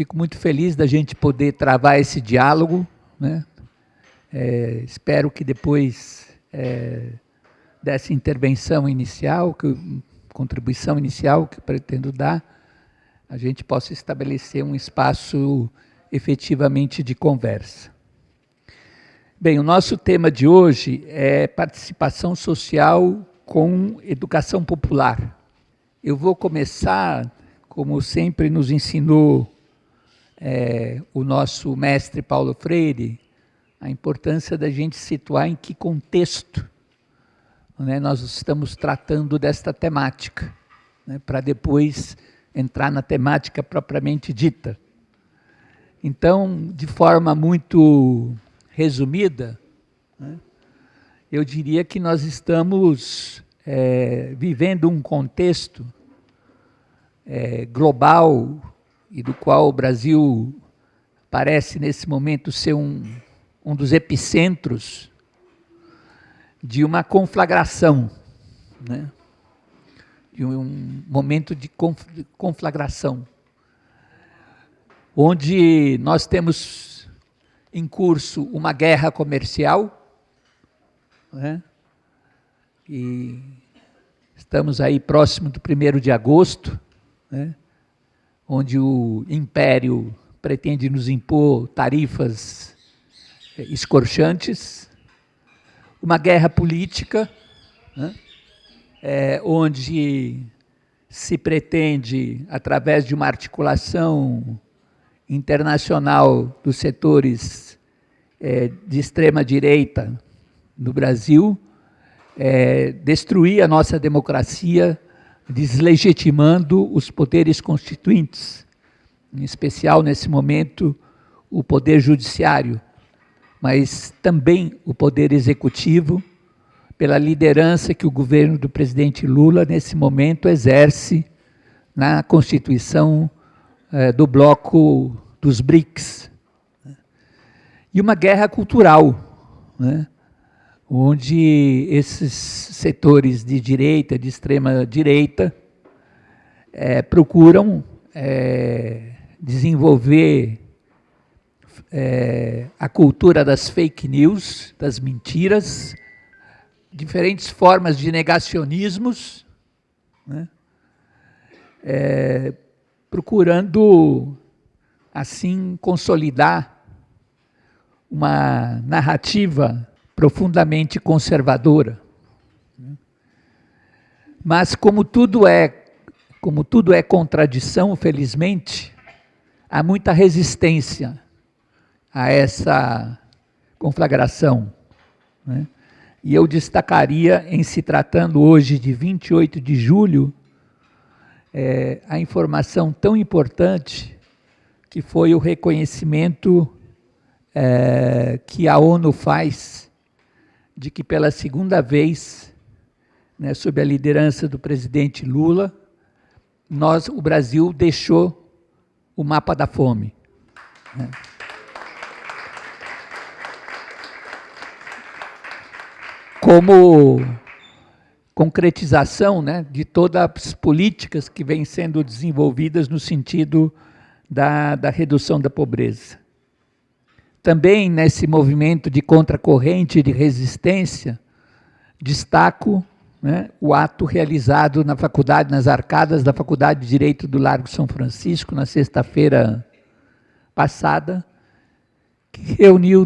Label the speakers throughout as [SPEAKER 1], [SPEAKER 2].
[SPEAKER 1] fico muito feliz da gente poder travar esse diálogo, né? Espero que depois dessa intervenção inicial, contribuição inicial que eu pretendo dar, a gente possa estabelecer um espaço efetivamente de conversa. Bem, o nosso tema de hoje é participação social com educação popular. Eu vou começar, como sempre nos ensinou o nosso mestre Paulo Freire, a importância da gente situar em que contexto, né, nós estamos tratando desta temática, né, para depois entrar na temática propriamente dita. Então, de forma muito resumida, né, eu diria que nós estamos vivendo um contexto global e do qual o Brasil parece, nesse momento, ser um dos epicentros de uma conflagração, né? De um momento de conflagração, onde nós temos em curso uma guerra comercial, né? E estamos aí próximo do 1º de agosto, né? Onde o Império pretende nos impor tarifas escorchantes, uma guerra política, né? Onde se pretende, através de uma articulação internacional dos setores de extrema-direita no Brasil, destruir a nossa democracia, deslegitimando os poderes constituintes, em especial, nesse momento, o poder judiciário, mas também o poder executivo, pela liderança que o governo do presidente Lula, nesse momento, exerce na constituição do bloco dos BRICS. E uma guerra cultural, né, onde esses setores de direita, de extrema direita, procuram desenvolver a cultura das fake news, das mentiras, diferentes formas de negacionismos, né? Procurando, assim, consolidar uma narrativa profundamente conservadora. Mas como tudo é contradição, felizmente, há muita resistência a essa conflagração, né? E eu destacaria, em se tratando hoje de 28 de julho, a informação tão importante que foi o reconhecimento que a ONU faz de que pela segunda vez, né, sob a liderança do presidente Lula, o Brasil deixou o mapa da fome, né? Como concretização, né, de todas as políticas que vêm sendo desenvolvidas no sentido da redução da pobreza. Também nesse movimento de contracorrente e de resistência, destaco, né, o ato realizado na faculdade, nas arcadas da Faculdade de Direito do Largo São Francisco, na sexta-feira passada, que reuniu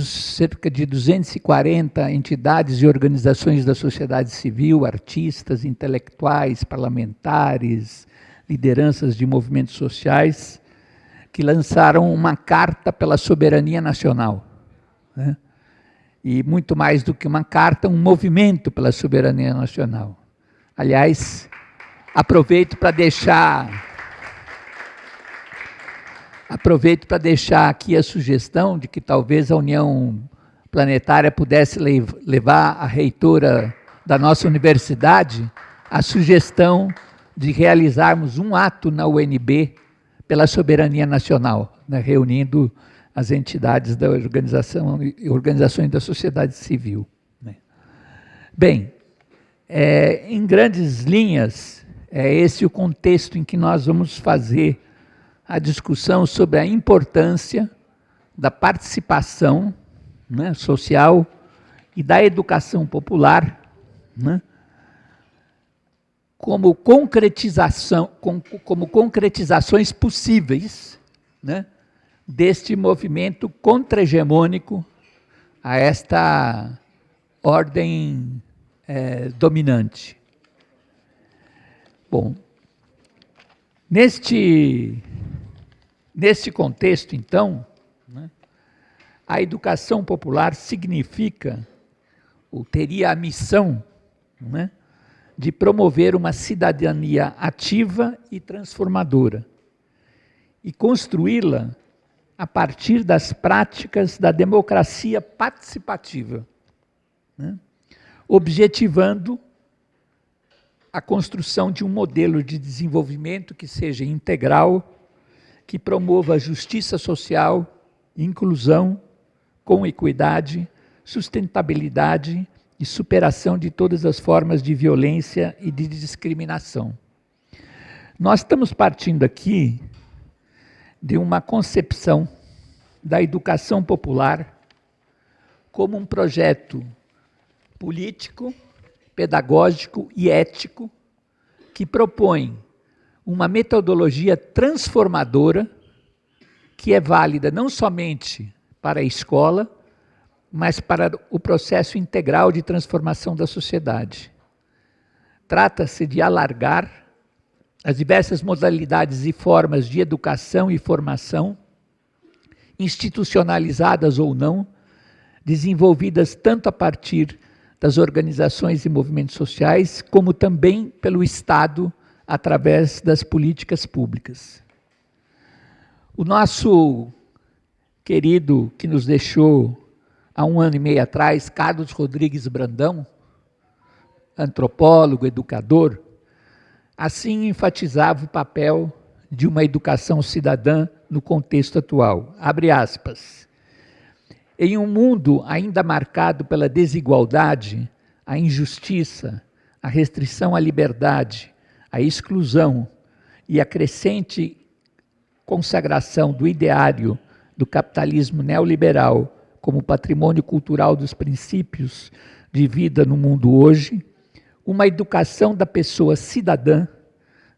[SPEAKER 1] cerca de 240 entidades e organizações da sociedade civil, artistas, intelectuais, parlamentares, lideranças de movimentos sociais, que lançaram uma carta pela soberania nacional, né? E muito mais do que uma carta, um movimento pela soberania nacional. Aliás, aproveito para deixar aqui a sugestão de que talvez a União Planetária pudesse levar à reitora da nossa universidade a sugestão de realizarmos um ato na UNB pela soberania nacional, né, reunindo as entidades da organização e organizações da sociedade civil, né. Bem, em grandes linhas, é esse o contexto em que nós vamos fazer a discussão sobre a importância da participação, né, social e da educação popular, né, como concretizações possíveis, né, deste movimento contra-hegemônico a esta ordem dominante. Bom, neste contexto, então, né, a educação popular significa, ou teria a missão, né, de promover uma cidadania ativa e transformadora, e construí-la a partir das práticas da democracia participativa, né, objetivando a construção de um modelo de desenvolvimento que seja integral, que promova a justiça social, inclusão, com equidade, sustentabilidade e superação de todas as formas de violência e de discriminação. Nós estamos partindo aqui de uma concepção da educação popular como um projeto político, pedagógico e ético que propõe uma metodologia transformadora que é válida não somente para a escola, mas para o processo integral de transformação da sociedade. Trata-se de alargar as diversas modalidades e formas de educação e formação, institucionalizadas ou não, desenvolvidas tanto a partir das organizações e movimentos sociais, como também pelo Estado, através das políticas públicas. O nosso querido, que nos deixou há 1 ano e meio atrás, Carlos Rodrigues Brandão, antropólogo, educador, assim enfatizava o papel de uma educação cidadã no contexto atual. Abre aspas. Em um mundo ainda marcado pela desigualdade, a injustiça, a restrição à liberdade, a exclusão e a crescente consagração do ideário do capitalismo neoliberal como patrimônio cultural dos princípios de vida no mundo hoje, uma educação da pessoa cidadã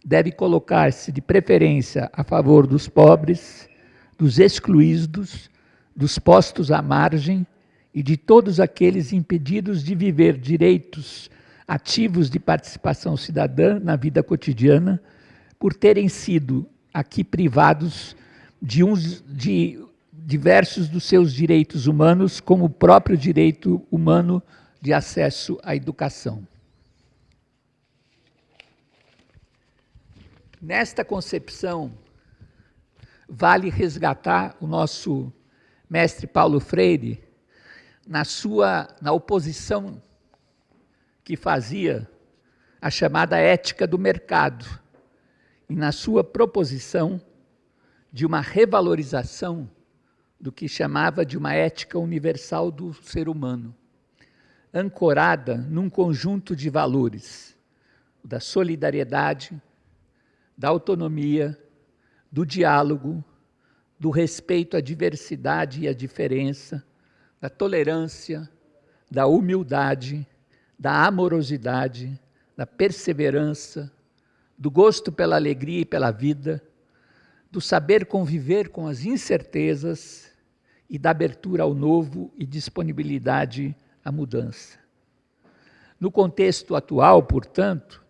[SPEAKER 1] deve colocar-se de preferência a favor dos pobres, dos excluídos, dos postos à margem e de todos aqueles impedidos de viver direitos ativos de participação cidadã na vida cotidiana, por terem sido aqui privados de diversos dos seus direitos humanos, como o próprio direito humano de acesso à educação. Nesta concepção, vale resgatar o nosso mestre Paulo Freire, na oposição que fazia à chamada ética do mercado, e na sua proposição de uma revalorização do que chamava de uma ética universal do ser humano, ancorada num conjunto de valores, da solidariedade, da autonomia, do diálogo, do respeito à diversidade e à diferença, da tolerância, da humildade, da amorosidade, da perseverança, do gosto pela alegria e pela vida, do saber conviver com as incertezas e da abertura ao novo e disponibilidade à mudança. No contexto atual, portanto,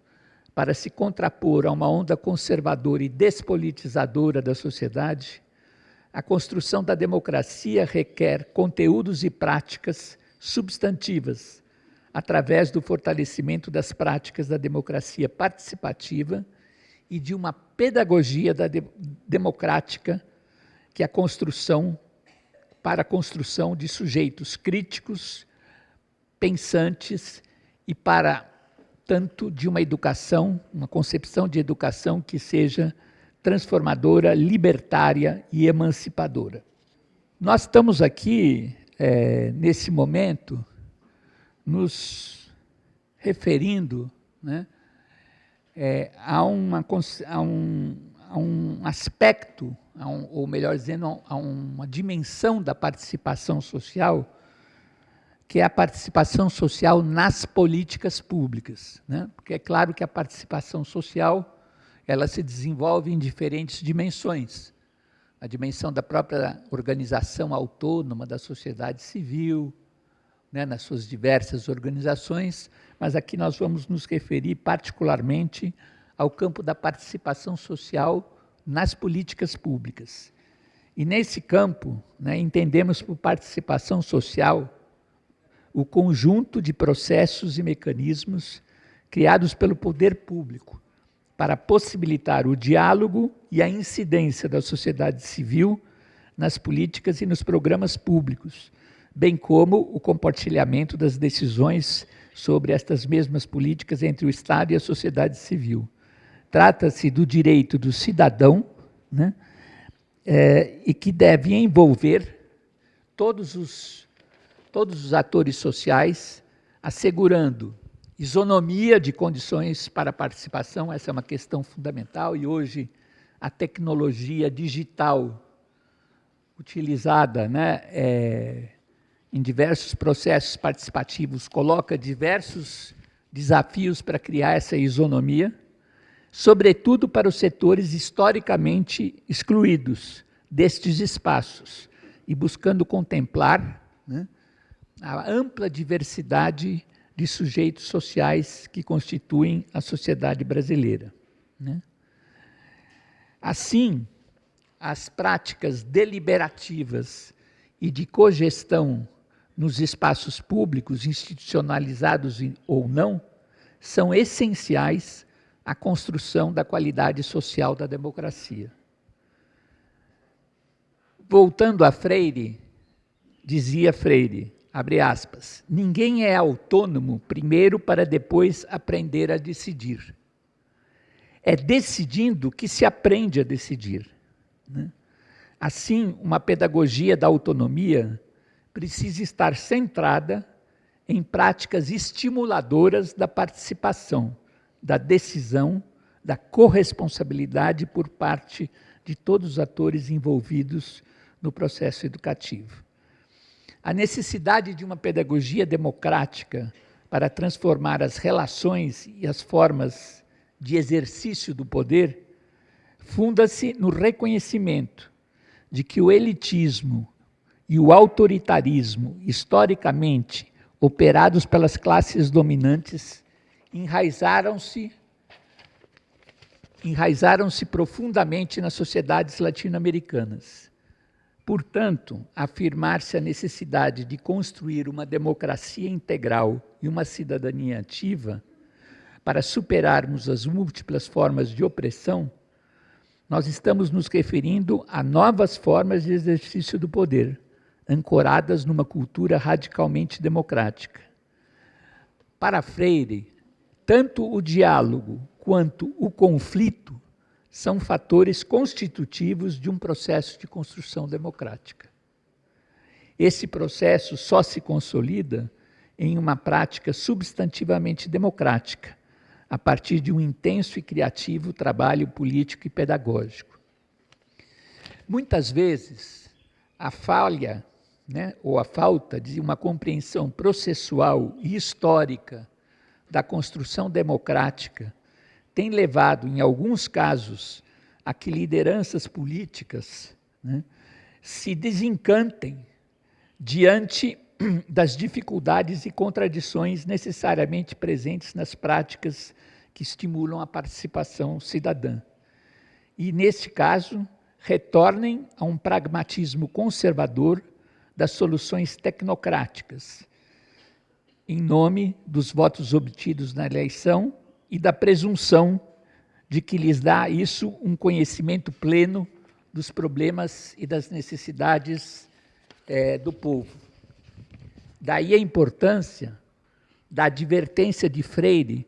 [SPEAKER 1] para se contrapor a uma onda conservadora e despolitizadora da sociedade, a construção da democracia requer conteúdos e práticas substantivas, através do fortalecimento das práticas da democracia participativa e de uma pedagogia democrática para a construção de sujeitos críticos, pensantes e para, tanto, de uma educação, uma concepção de educação que seja transformadora, libertária e emancipadora. Nós estamos aqui, nesse momento, nos referindo, né, a um aspecto, ou melhor dizendo, a uma dimensão da participação social, que é a participação social nas políticas públicas, né? Porque é claro que a participação social, ela se desenvolve em diferentes dimensões. A dimensão da própria organização autônoma da sociedade civil, né, nas suas diversas organizações, mas aqui nós vamos nos referir particularmente ao campo da participação social nas políticas públicas. E nesse campo, né, entendemos por participação social o conjunto de processos e mecanismos criados pelo poder público para possibilitar o diálogo e a incidência da sociedade civil nas políticas e nos programas públicos, bem como o compartilhamento das decisões sobre estas mesmas políticas entre o Estado e a sociedade civil. Trata-se do direito do cidadão, né, e que deve envolver todos os atores sociais, assegurando isonomia de condições para a participação. Essa é uma questão fundamental, e hoje a tecnologia digital utilizada, né, em diversos processos participativos coloca diversos desafios para criar essa isonomia, sobretudo para os setores historicamente excluídos destes espaços, e buscando contemplar, né, a ampla diversidade de sujeitos sociais que constituem a sociedade brasileira, né? Assim, as práticas deliberativas e de cogestão nos espaços públicos, institucionalizados ou não, são essenciais à construção da qualidade social da democracia. Voltando a Freire, dizia Freire, abre aspas, ninguém é autônomo primeiro para depois aprender a decidir. É decidindo que se aprende a decidir, né? Assim, uma pedagogia da autonomia precisa estar centrada em práticas estimuladoras da participação, da decisão, da corresponsabilidade por parte de todos os atores envolvidos no processo educativo. A necessidade de uma pedagogia democrática para transformar as relações e as formas de exercício do poder funda-se no reconhecimento de que o elitismo e o autoritarismo, historicamente operados pelas classes dominantes, enraizaram-se profundamente nas sociedades latino-americanas. Portanto, afirmar-se a necessidade de construir uma democracia integral e uma cidadania ativa para superarmos as múltiplas formas de opressão, nós estamos nos referindo a novas formas de exercício do poder, ancoradas numa cultura radicalmente democrática. Para Freire, tanto o diálogo quanto o conflito são fatores constitutivos de um processo de construção democrática. Esse processo só se consolida em uma prática substantivamente democrática, a partir de um intenso e criativo trabalho político e pedagógico. Muitas vezes, a falha, né, ou a falta de uma compreensão processual e histórica da construção democrática tem levado, em alguns casos, a que lideranças políticas, né, se desencantem diante das dificuldades e contradições necessariamente presentes nas práticas que estimulam a participação cidadã. E, neste caso, retornem a um pragmatismo conservador das soluções tecnocráticas, em nome dos votos obtidos na eleição e da presunção de que lhes dá isso um conhecimento pleno dos problemas e das necessidades do povo. Daí a importância da advertência de Freire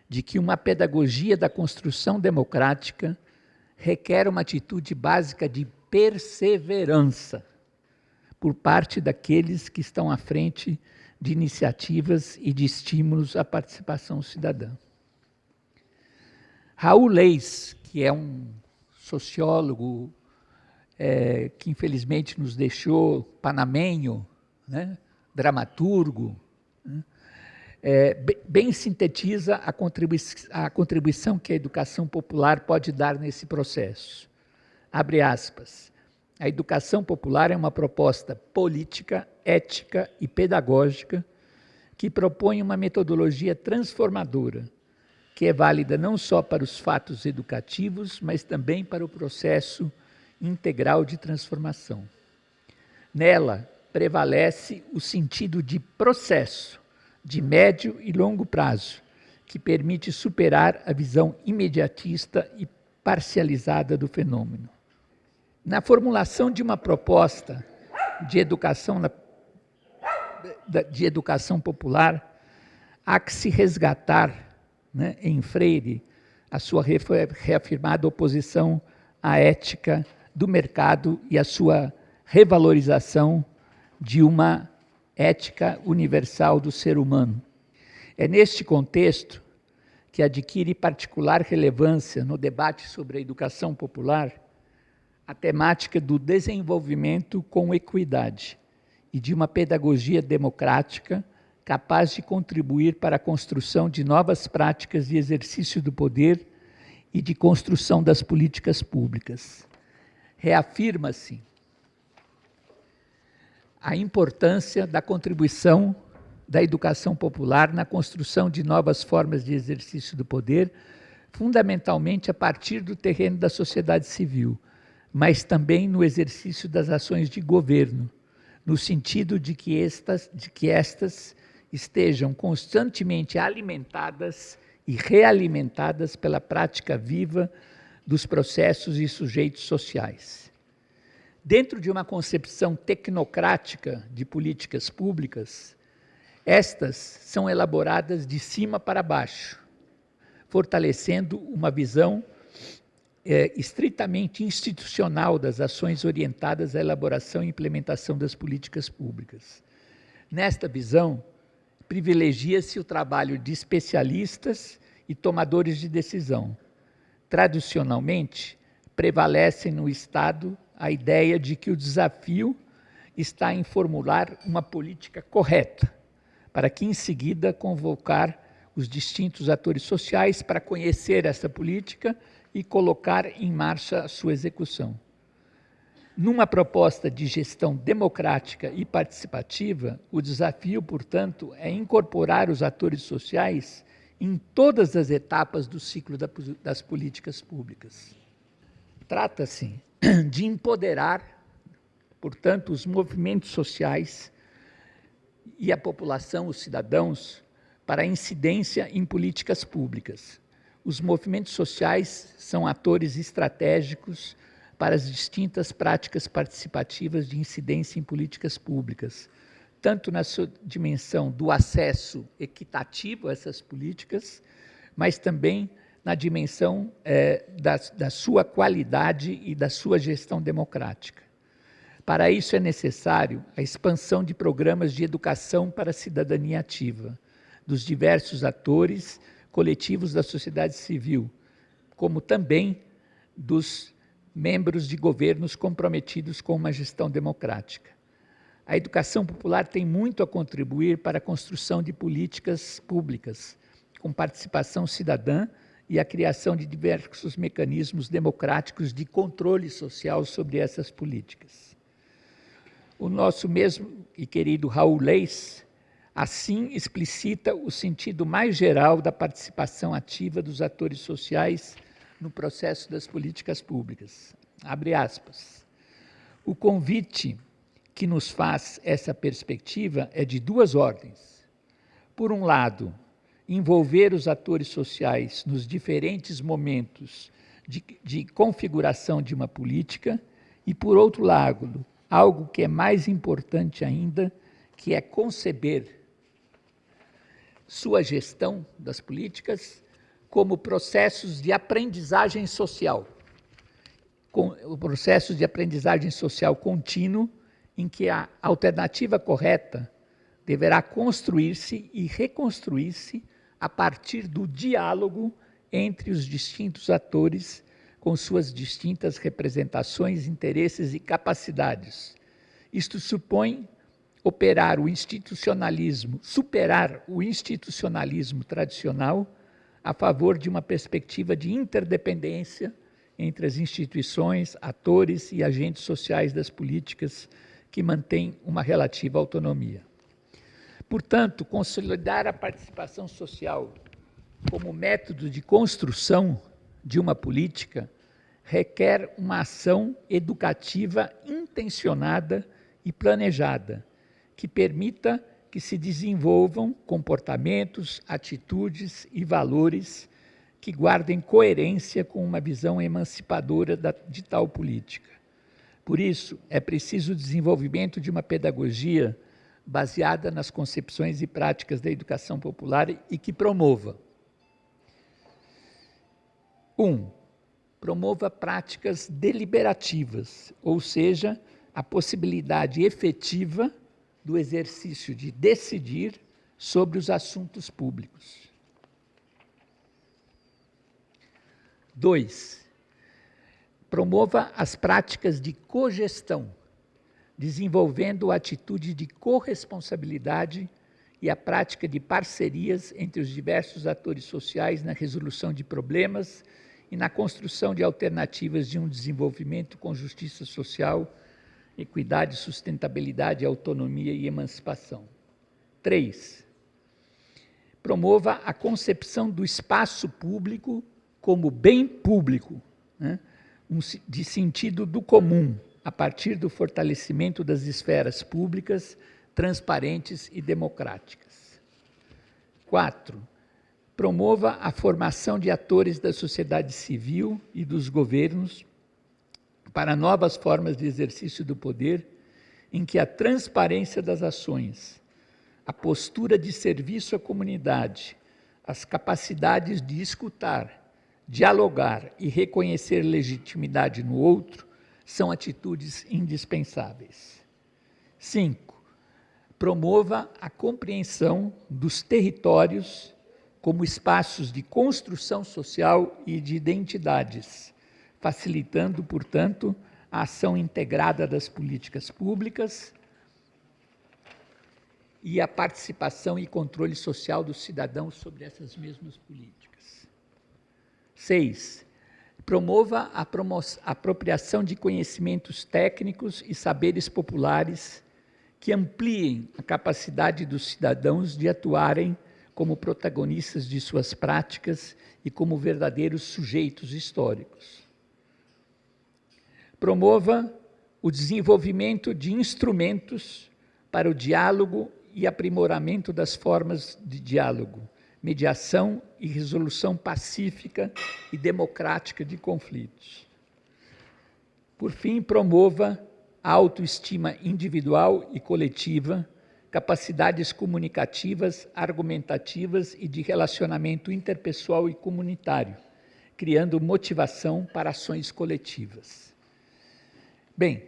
[SPEAKER 1] de que uma pedagogia da construção democrática requer uma atitude básica de perseverança por parte daqueles que estão à frente de iniciativas e de estímulos à participação cidadã. Raul Leis, que é um sociólogo que infelizmente nos deixou, panamenho, né? Dramaturgo, né? Bem sintetiza a contribuição que a educação popular pode dar nesse processo. Abre aspas. A educação popular é uma proposta política, ética e pedagógica que propõe uma metodologia transformadora, que é válida não só para os fatos educativos, mas também para o processo integral de transformação. Nela, prevalece o sentido de processo, de médio e longo prazo, que permite superar a visão imediatista e parcializada do fenômeno. Na formulação de uma proposta de educação popular, há que se resgatar, né, em Freire, a sua reafirmada oposição à ética do mercado e a sua revalorização de uma ética universal do ser humano. É neste contexto que adquire particular relevância no debate sobre a educação popular a temática do desenvolvimento com equidade e de uma pedagogia democrática capaz de contribuir para a construção de novas práticas de exercício do poder e de construção das políticas públicas. Reafirma-se a importância da contribuição da educação popular na construção de novas formas de exercício do poder, fundamentalmente a partir do terreno da sociedade civil, mas também no exercício das ações de governo, no sentido de que estas estejam constantemente alimentadas e realimentadas pela prática viva dos processos e sujeitos sociais. Dentro de uma concepção tecnocrática de políticas públicas, estas são elaboradas de cima para baixo, fortalecendo uma visão estritamente institucional das ações orientadas à elaboração e implementação das políticas públicas. Nesta visão, privilegia-se o trabalho de especialistas e tomadores de decisão. Tradicionalmente, prevalecem no Estado a ideia de que o desafio está em formular uma política correta, para que, em seguida, convocar os distintos atores sociais para conhecer essa política e colocar em marcha a sua execução. Numa proposta de gestão democrática e participativa, o desafio, portanto, é incorporar os atores sociais em todas as etapas do ciclo das políticas públicas. Trata-se de empoderar, portanto, os movimentos sociais e a população, os cidadãos, para a incidência em políticas públicas. Os movimentos sociais são atores estratégicos para as distintas práticas participativas de incidência em políticas públicas, tanto na sua dimensão do acesso equitativo a essas políticas, mas também na dimensão da sua qualidade e da sua gestão democrática. Para isso é necessário a expansão de programas de educação para a cidadania ativa, dos diversos atores coletivos da sociedade civil, como também dos membros de governos comprometidos com uma gestão democrática. A educação popular tem muito a contribuir para a construção de políticas públicas, com participação cidadã e a criação de diversos mecanismos democráticos de controle social sobre essas políticas. O nosso mesmo e querido Raul Leis, assim, explicita o sentido mais geral da participação ativa dos atores sociais no processo das políticas públicas. Abre aspas. O convite que nos faz essa perspectiva é de duas ordens. Por um lado, envolver os atores sociais nos diferentes momentos de configuração de uma política e, por outro lado, algo que é mais importante ainda, que é conceber sua gestão das políticas como processos de aprendizagem social, o processo de aprendizagem social contínuo, em que a alternativa correta deverá construir-se e reconstruir-se a partir do diálogo entre os distintos atores com suas distintas representações, interesses e capacidades. Isto supõe superar o institucionalismo tradicional a favor de uma perspectiva de interdependência entre as instituições, atores e agentes sociais das políticas que mantêm uma relativa autonomia. Portanto, consolidar a participação social como método de construção de uma política requer uma ação educativa intencionada e planejada, que permita que se desenvolvam comportamentos, atitudes e valores que guardem coerência com uma visão emancipadora de tal política. Por isso, é preciso o desenvolvimento de uma pedagogia baseada nas concepções e práticas da educação popular e que promova: 1. Promova práticas deliberativas, ou seja, a possibilidade efetiva do exercício de decidir sobre os assuntos públicos. 2. Promova as práticas de cogestão, desenvolvendo a atitude de corresponsabilidade e a prática de parcerias entre os diversos atores sociais na resolução de problemas e na construção de alternativas de um desenvolvimento com justiça social, equidade, sustentabilidade, autonomia e emancipação. 3. Promova a concepção do espaço público como bem público, né, de sentido do comum, a partir do fortalecimento das esferas públicas, transparentes e democráticas. 4. Promova a formação de atores da sociedade civil e dos governos para novas formas de exercício do poder, em que a transparência das ações, a postura de serviço à comunidade, as capacidades de escutar, dialogar e reconhecer legitimidade no outro são atitudes indispensáveis. 5. Promova a compreensão dos territórios como espaços de construção social e de identidades, facilitando, portanto, a ação integrada das políticas públicas e a participação e controle social dos cidadãos sobre essas mesmas políticas. 6. Promova a apropriação de conhecimentos técnicos e saberes populares que ampliem a capacidade dos cidadãos de atuarem como protagonistas de suas práticas e como verdadeiros sujeitos históricos. Promova o desenvolvimento de instrumentos para o diálogo e aprimoramento das formas de diálogo, mediação e resolução pacífica e democrática de conflitos. Por fim, promova a autoestima individual e coletiva, capacidades comunicativas, argumentativas e de relacionamento interpessoal e comunitário, criando motivação para ações coletivas. Bem,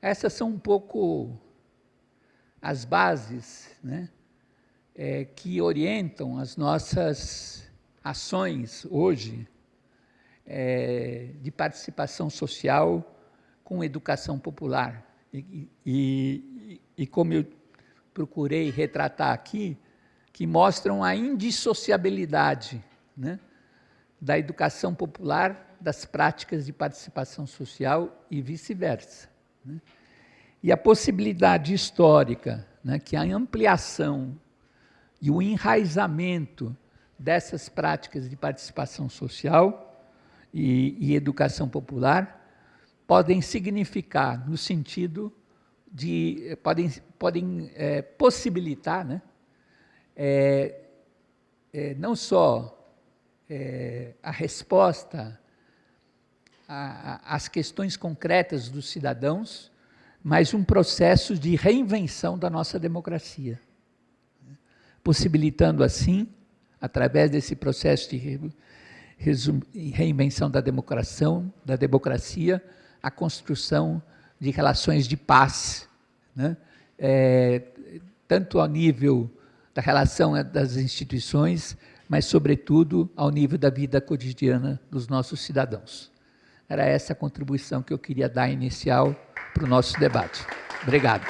[SPEAKER 1] essas são um pouco as bases, né, que orientam as nossas ações hoje de participação social com educação popular. E como eu procurei retratar aqui, que mostram a indissociabilidade, né, da educação popular das práticas de participação social e vice-versa, né? E a possibilidade histórica, né, que a ampliação e o enraizamento dessas práticas de participação social e educação popular podem significar, no sentido de, podem possibilitar, né, não só a resposta às questões concretas dos cidadãos, mas um processo de reinvenção da nossa democracia, possibilitando assim, através desse processo de reinvenção da democracia, a construção de relações de paz, né? Tanto ao nível da relação das instituições, mas, sobretudo, ao nível da vida cotidiana dos nossos cidadãos. Era essa a contribuição que eu queria dar inicial para o nosso debate. Obrigado.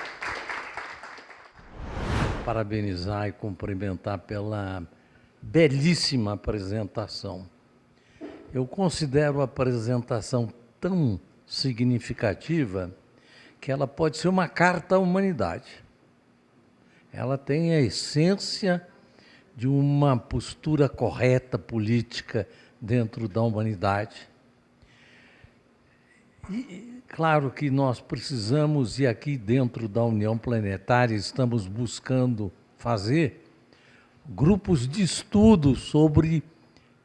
[SPEAKER 2] Parabenizar e cumprimentar pela belíssima apresentação. Eu considero a apresentação tão significativa que ela pode ser uma carta à humanidade. Ela tem a essência de uma postura correta política dentro da humanidade. E claro que nós precisamos, e aqui dentro da União Planetária estamos buscando fazer grupos de estudo sobre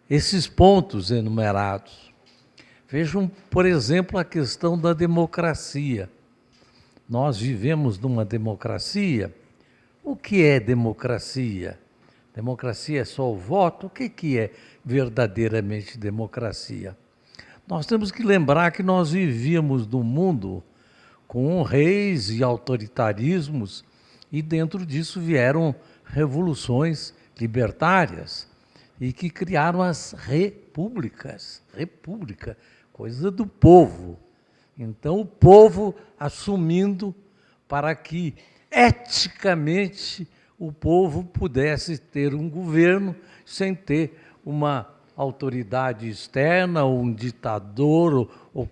[SPEAKER 2] esses pontos enumerados. Vejam, por exemplo, a questão da democracia. Nós vivemos numa democracia. O que é democracia? Democracia é só o voto? O que é verdadeiramente democracia? Nós temos que lembrar que nós vivíamos num mundo com reis e autoritarismos, e dentro disso vieram revoluções libertárias, e que criaram as repúblicas. República, coisa do povo. Então, o povo assumindo para que, eticamente, o povo pudesse ter um governo sem ter uma autoridade externa, ou um ditador, ou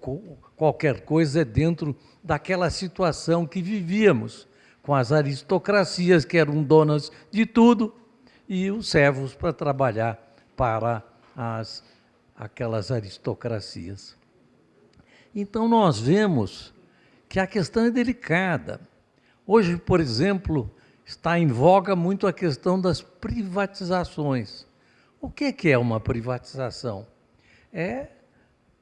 [SPEAKER 2] qualquer coisa dentro daquela situação que vivíamos, com as aristocracias que eram donas de tudo e os servos para trabalhar para aquelas aristocracias. Então, nós vemos que a questão é delicada. Hoje, por exemplo, está em voga muito a questão das privatizações. O que é uma privatização? É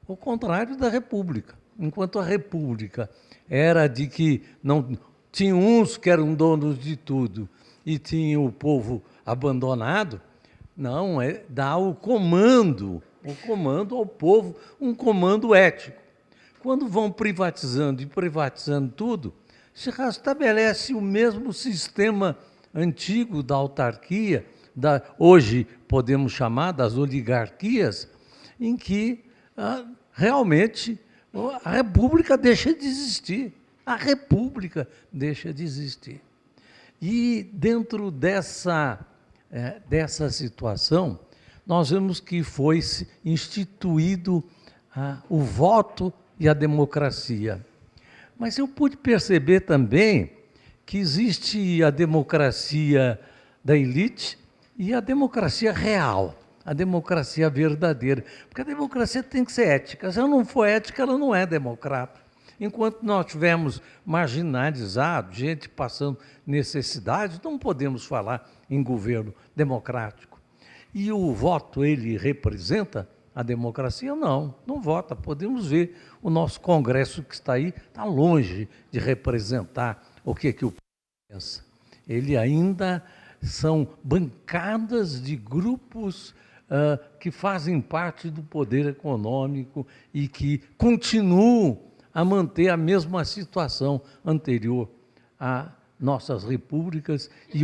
[SPEAKER 2] o contrário da república. Enquanto a república era de que não tinha uns que eram donos de tudo e tinha o povo abandonado, não, é dar o comando ao povo, um comando ético. Quando vão privatizando e privatizando tudo, se restabelece o mesmo sistema antigo da autarquia, hoje podemos chamar das oligarquias, em que realmente a república deixa de existir. A república deixa de existir. E dentro dessa situação, nós vemos que foi instituído o voto e a democracia. Mas eu pude perceber também que existe a democracia da elite e a democracia real, a democracia verdadeira. Porque a democracia tem que ser ética. Se ela não for ética, ela não é democrata. Enquanto nós tivermos marginalizados, gente passando necessidades, não podemos falar em governo democrático. E o voto, ele representa a democracia? Não vota. Podemos ver o nosso Congresso que está aí, está longe de representar o que o povo pensa. Ele ainda são bancadas de grupos que fazem parte do poder econômico e que continuam a manter a mesma situação anterior a nossas repúblicas e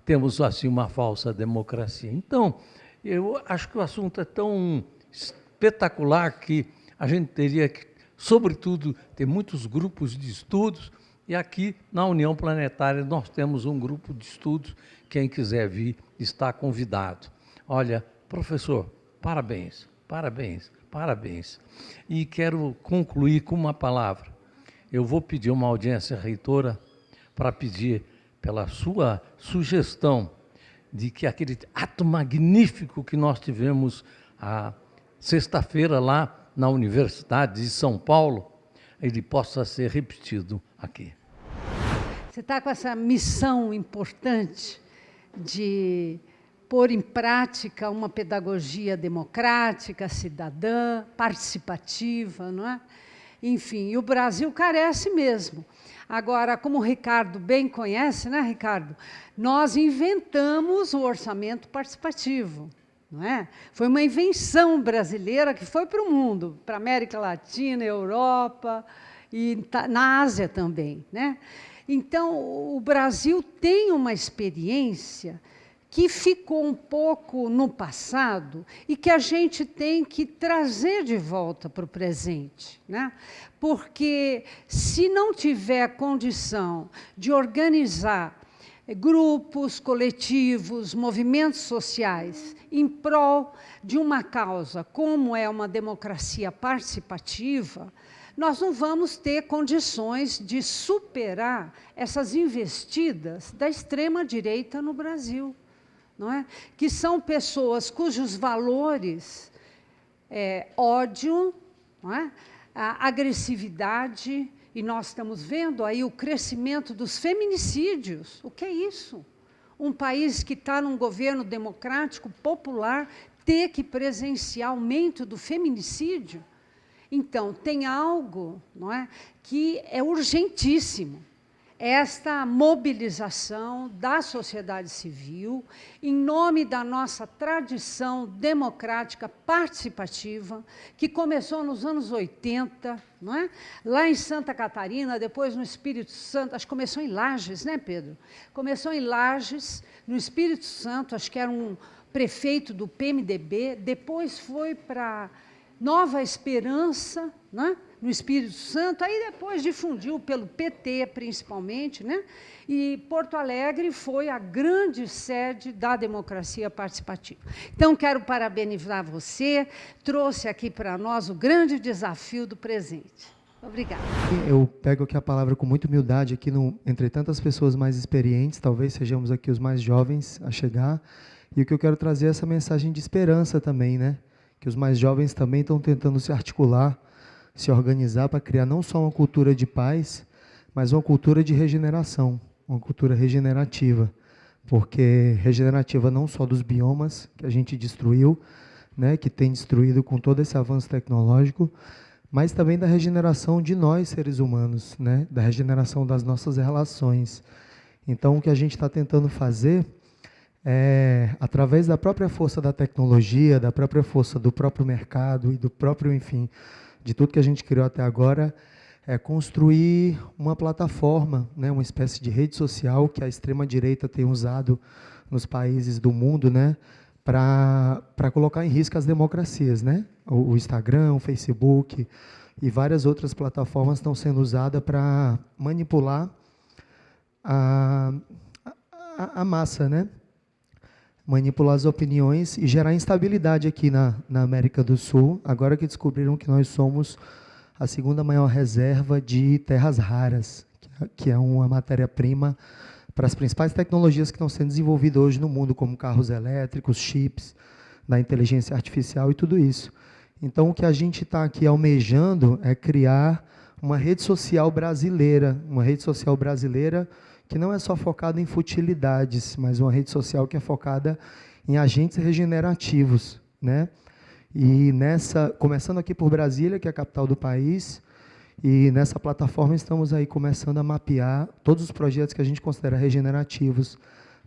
[SPEAKER 2] temos assim uma falsa democracia. Então, eu acho que o assunto é tão espetacular que a gente teria que, sobretudo, ter muitos grupos de estudos, e aqui na União Planetária nós temos um grupo de estudos, quem quiser vir está convidado. Olha, professor, parabéns, parabéns, parabéns. E quero concluir com uma palavra. Eu vou pedir uma audiência reitora para pedir pela sua sugestão de que aquele ato magnífico que nós tivemos sexta-feira lá na Universidade de São Paulo, ele possa ser repetido aqui.
[SPEAKER 3] Você está com essa missão importante de pôr em prática uma pedagogia democrática, cidadã, participativa, não é? Enfim, e o Brasil carece mesmo. Agora, como o Ricardo bem conhece, né, Ricardo? Nós inventamos o orçamento participativo, não é? Foi uma invenção brasileira que foi para o mundo, para a América Latina, Europa e na Ásia também, né? Então, o Brasil tem uma experiência que ficou um pouco no passado e que a gente tem que trazer de volta para o presente, né? Porque se não tiver condição de organizar grupos, coletivos, movimentos sociais em prol de uma causa como é uma democracia participativa, nós não vamos ter condições de superar essas investidas da extrema-direita no Brasil, não é? Que são pessoas cujos valores ódio, não é? A agressividade, e nós estamos vendo aí o crescimento dos feminicídios. O que é isso? Um país que está num governo democrático, popular, ter que presenciar aumento do feminicídio? Então, tem algo, não é, que é urgentíssimo. Esta mobilização da sociedade civil, em nome da nossa tradição democrática participativa, que começou nos anos 80, não é? Lá em Santa Catarina, depois no Espírito Santo, acho que começou em Lages, né, Pedro? Começou em Lages, no Espírito Santo, acho que era um prefeito do PMDB, depois foi para Nova Esperança, né? No Espírito Santo, aí depois difundiu pelo PT, principalmente, né? E Porto Alegre foi a grande sede da democracia participativa. Então, quero parabenizar você, trouxe aqui para nós o grande desafio do presente. Obrigada.
[SPEAKER 4] Eu pego aqui a palavra com muita humildade, aqui entre tantas pessoas mais experientes, talvez sejamos aqui os mais jovens a chegar, e o que eu quero trazer é essa mensagem de esperança também, né? Que os mais jovens também estão tentando se articular, se organizar para criar não só uma cultura de paz, mas uma cultura de regeneração, uma cultura regenerativa, porque regenerativa não só dos biomas que a gente destruiu, né, que tem destruído com todo esse avanço tecnológico, mas também da regeneração de nós, seres humanos, né, da regeneração das nossas relações. Então, o que a gente está tentando fazer através da própria força da tecnologia, da própria força do próprio mercado e do próprio, enfim, de tudo que a gente criou até agora, é construir uma plataforma, né, uma espécie de rede social que a extrema-direita tem usado nos países do mundo, né, para colocar em risco as democracias, né? O Instagram, o Facebook e várias outras plataformas estão sendo usadas para manipular a massa, né? Manipular as opiniões e gerar instabilidade aqui na América do Sul, agora que descobriram que nós somos a segunda maior reserva de terras raras, que é uma matéria-prima para as principais tecnologias que estão sendo desenvolvidas hoje no mundo, como carros elétricos, chips, da inteligência artificial e tudo isso. Então, o que a gente está aqui almejando é criar uma rede social brasileira, que não é só focada em futilidades, mas uma rede social que é focada em agentes regenerativos, né? E começando aqui por Brasília, que é a capital do país, e nessa plataforma estamos aí começando a mapear todos os projetos que a gente considera regenerativos,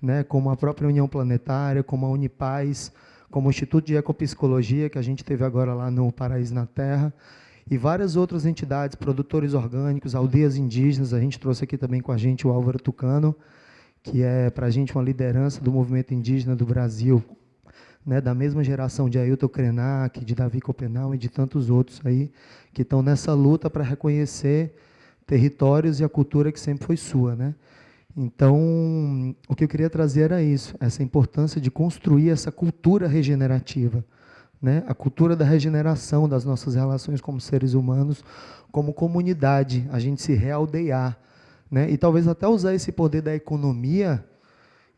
[SPEAKER 4] né? Como a própria União Planetária, como a Unipaz, como o Instituto de Ecopsicologia, que a gente teve agora lá no Paraíso na Terra, e várias outras entidades, produtores orgânicos, aldeias indígenas. A gente trouxe aqui também com a gente o Álvaro Tucano, que é para a gente uma liderança do movimento indígena do Brasil, né, da mesma geração de Ailton Krenak, de Davi Copenau e de tantos outros aí, que estão nessa luta para reconhecer territórios e a cultura que sempre foi sua, né? Então, o que eu queria trazer era isso, essa importância de construir essa cultura regenerativa, né? A cultura da regeneração das nossas relações como seres humanos, como comunidade, a gente se realdear, né? E talvez até usar esse poder da economia,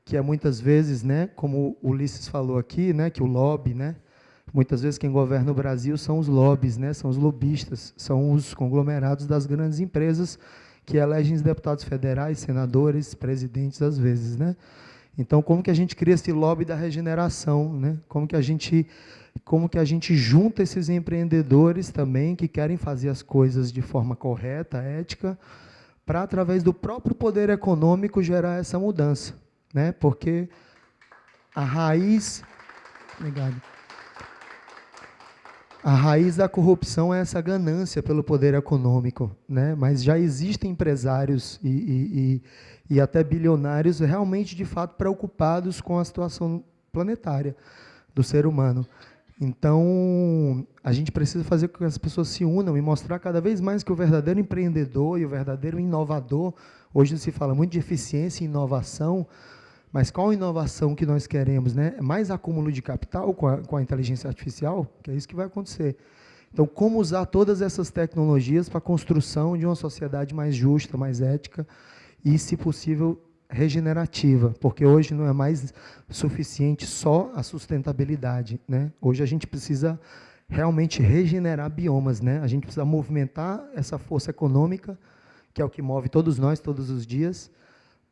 [SPEAKER 4] que é muitas vezes, né, como o Ulisses falou aqui, né, que o lobby, né, muitas vezes quem governa o Brasil são os lobbies, né, são os lobistas, são os conglomerados das grandes empresas que elegem os deputados federais, senadores, presidentes às vezes, né? Então, como que a gente cria esse lobby da regeneração, né? Como que a gente junta esses empreendedores também que querem fazer as coisas de forma correta, ética, para, através do próprio poder econômico, gerar essa mudança, né? Porque a raiz... Obrigado. A raiz da corrupção é essa ganância pelo poder econômico, né? Mas já existem empresários e até bilionários realmente, de fato, preocupados com a situação planetária do ser humano. Então, a gente precisa fazer com que as pessoas se unam e mostrar cada vez mais que o verdadeiro empreendedor e o verdadeiro inovador, hoje se fala muito de eficiência e inovação, mas qual inovação que nós queremos, né? Mais acúmulo de capital com a inteligência artificial, que é isso que vai acontecer. Então, como usar todas essas tecnologias para a construção de uma sociedade mais justa, mais ética e, se possível, regenerativa, porque hoje não é mais suficiente só a sustentabilidade, né? Hoje a gente precisa realmente regenerar biomas, né? A gente precisa movimentar essa força econômica, que é o que move todos nós, todos os dias,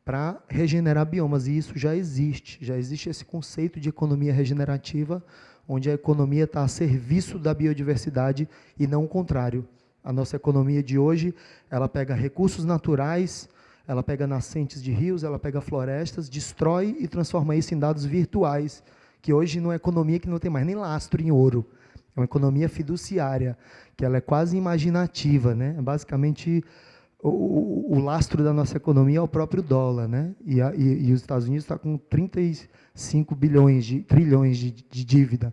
[SPEAKER 4] para regenerar biomas, e isso já existe esse conceito de economia regenerativa, onde a economia está a serviço da biodiversidade e não o contrário. A nossa economia de hoje, ela pega recursos naturais, ela pega nascentes de rios, ela pega florestas, destrói e transforma isso em dados virtuais, que hoje não é economia que não tem mais nem lastro em ouro, é uma economia fiduciária, que ela é quase imaginativa, né? Basicamente, o lastro da nossa economia é o próprio dólar, né? E os Estados Unidos está com 35 trilhões de dívida.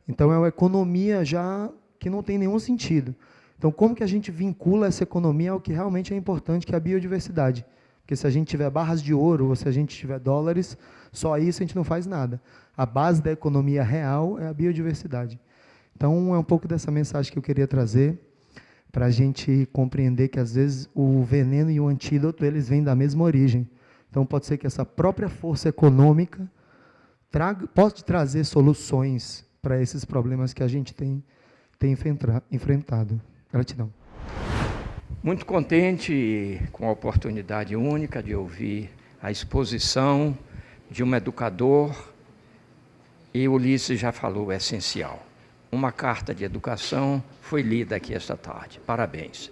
[SPEAKER 4] Então, é uma economia já que não tem nenhum sentido. Então, como que a gente vincula essa economia ao que realmente é importante, que é a biodiversidade? Porque se a gente tiver barras de ouro, ou se a gente tiver dólares, só isso a gente não faz nada. A base da economia real é a biodiversidade. Então, é um pouco dessa mensagem que eu queria trazer, para a gente compreender que, às vezes, o veneno e o antídoto, eles vêm da mesma origem. Então, pode ser que essa própria força econômica pode trazer soluções para esses problemas que a gente tem enfrentado. Gratidão.
[SPEAKER 5] Muito contente com a oportunidade única de ouvir a exposição de um educador, e Ulisses já falou o essencial. Uma carta de educação foi lida aqui esta tarde. Parabéns.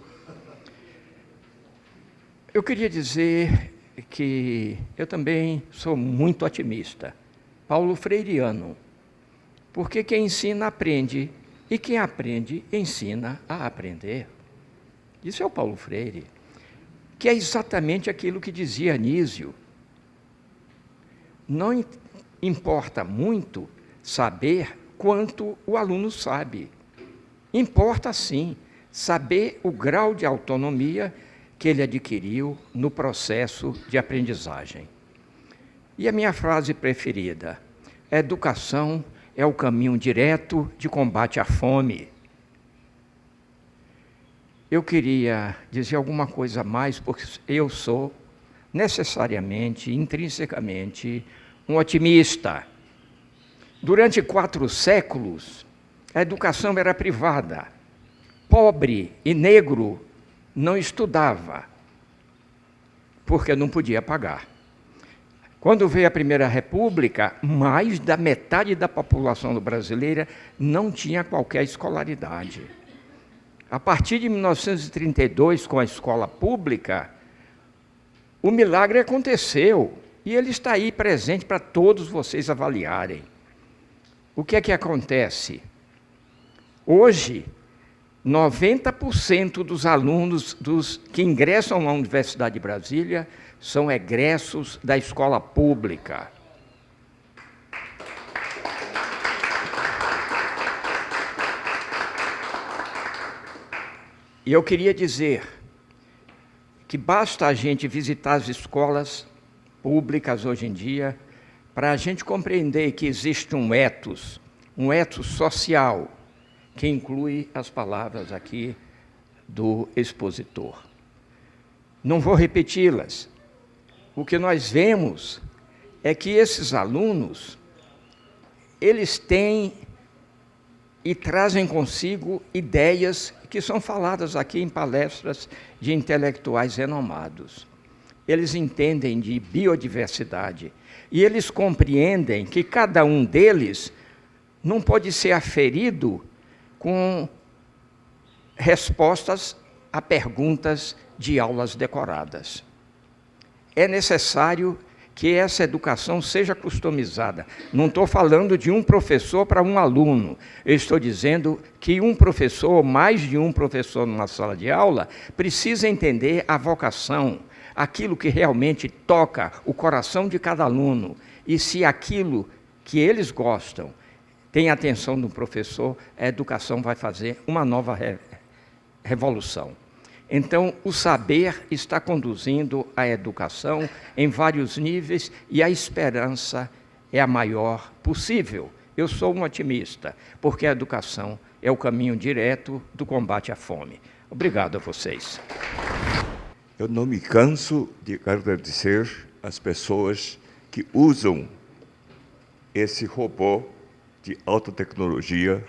[SPEAKER 5] Eu queria dizer que eu também sou muito otimista, paulo freireano, porque quem ensina aprende, e quem aprende ensina a aprender. Isso é o Paulo Freire, que é exatamente aquilo que dizia Anísio. Não importa muito saber quanto o aluno sabe. Importa, sim, saber o grau de autonomia que ele adquiriu no processo de aprendizagem. E a minha frase preferida: a educação é o caminho direto de combate à fome. Eu queria dizer alguma coisa a mais, porque eu sou necessariamente, intrinsecamente, um otimista. Durante 4 séculos, a educação era privada. Pobre e negro não estudava, porque não podia pagar. Quando veio a Primeira República, mais da metade da população brasileira não tinha qualquer escolaridade. A partir de 1932, com a escola pública, o milagre aconteceu, e ele está aí presente para todos vocês avaliarem. O que é que acontece? Hoje, 90% dos alunos que ingressam na Universidade de Brasília são egressos da escola pública. E eu queria dizer que basta a gente visitar as escolas públicas hoje em dia para a gente compreender que existe um ethos social, que inclui as palavras aqui do expositor. Não vou repeti-las. O que nós vemos é que esses alunos, eles têm e trazem consigo ideias que são faladas aqui em palestras de intelectuais renomados. Eles entendem de biodiversidade e eles compreendem que cada um deles não pode ser aferido com respostas a perguntas de aulas decoradas. É necessário que essa educação seja customizada. Não estou falando de um professor para um aluno. Eu estou dizendo que um professor, mais de um professor numa sala de aula, precisa entender a vocação, aquilo que realmente toca o coração de cada aluno. E se aquilo que eles gostam tem a atenção do professor, a educação vai fazer uma nova revolução. Então, o saber está conduzindo a educação em vários níveis e a esperança é a maior possível. Eu sou um otimista, porque a educação é o caminho direto do combate à fome. Obrigado a vocês.
[SPEAKER 6] Eu não me canso de agradecer às pessoas que usam esse robô de alta tecnologia,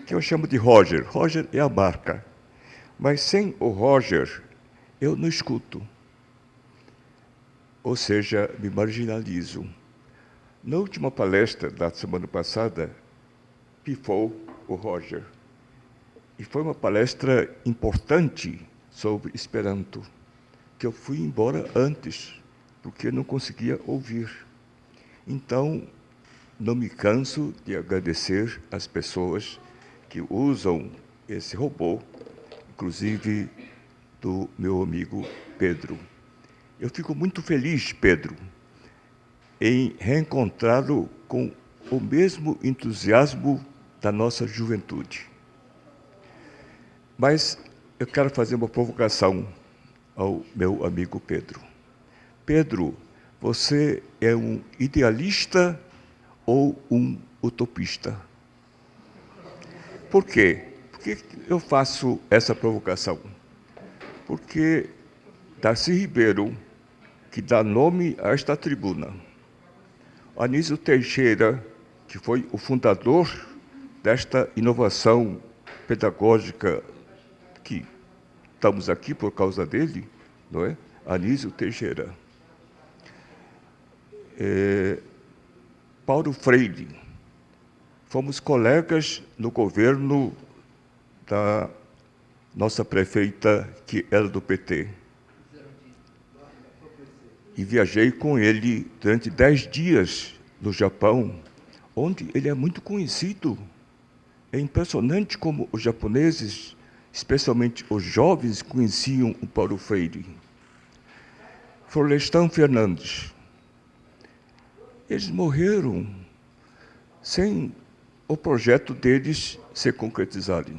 [SPEAKER 6] que eu chamo de Roger. Roger é a marca. Mas sem o Roger, eu não escuto. Ou seja, me marginalizo. Na última palestra da semana passada, pifou o Roger. E foi uma palestra importante sobre Esperanto, que eu fui embora antes, porque não conseguia ouvir. Então, não me canso de agradecer às pessoas que usam esse robô, inclusive do meu amigo Pedro. Eu fico muito feliz, Pedro, em reencontrá-lo com o mesmo entusiasmo da nossa juventude. Mas eu quero fazer uma provocação ao meu amigo Pedro. Pedro, você é um idealista ou um utopista? Por quê? Por que eu faço essa provocação? Porque Darcy Ribeiro, que dá nome a esta tribuna, Anísio Teixeira, que foi o fundador desta inovação pedagógica, que estamos aqui por causa dele, não é? Anísio Teixeira. Paulo Freire, fomos colegas no governo da nossa prefeita, que era do PT. E viajei com ele durante 10 dias no Japão, onde ele é muito conhecido. É impressionante como os japoneses, especialmente os jovens, conheciam o Paulo Freire. Florestan Fernandes. Eles morreram sem o projeto deles se concretizarem.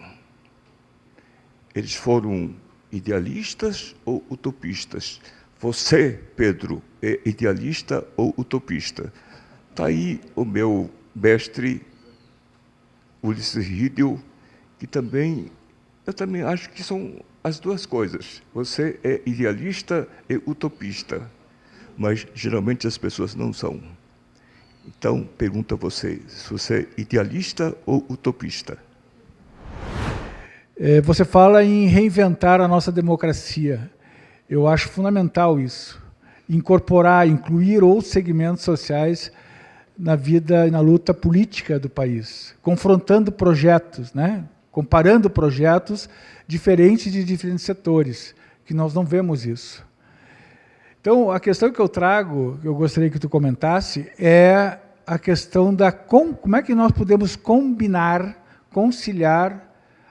[SPEAKER 6] Eles foram idealistas ou utopistas? Você, Pedro, é idealista ou utopista? Está aí o meu mestre, Ulisses Riedel, que eu também acho que são as duas coisas. Você é idealista e utopista, mas geralmente as pessoas não são. Então, pergunto a você, se você é idealista ou utopista?
[SPEAKER 7] Você fala em reinventar a nossa democracia. Eu acho fundamental isso. Incorporar, incluir outros segmentos sociais na vida e na luta política do país. Confrontando projetos, né? Comparando projetos diferentes de diferentes setores, que nós não vemos isso. Então, a questão que eu trago, que eu gostaria que tu comentasse, é a questão da como é que nós podemos combinar, conciliar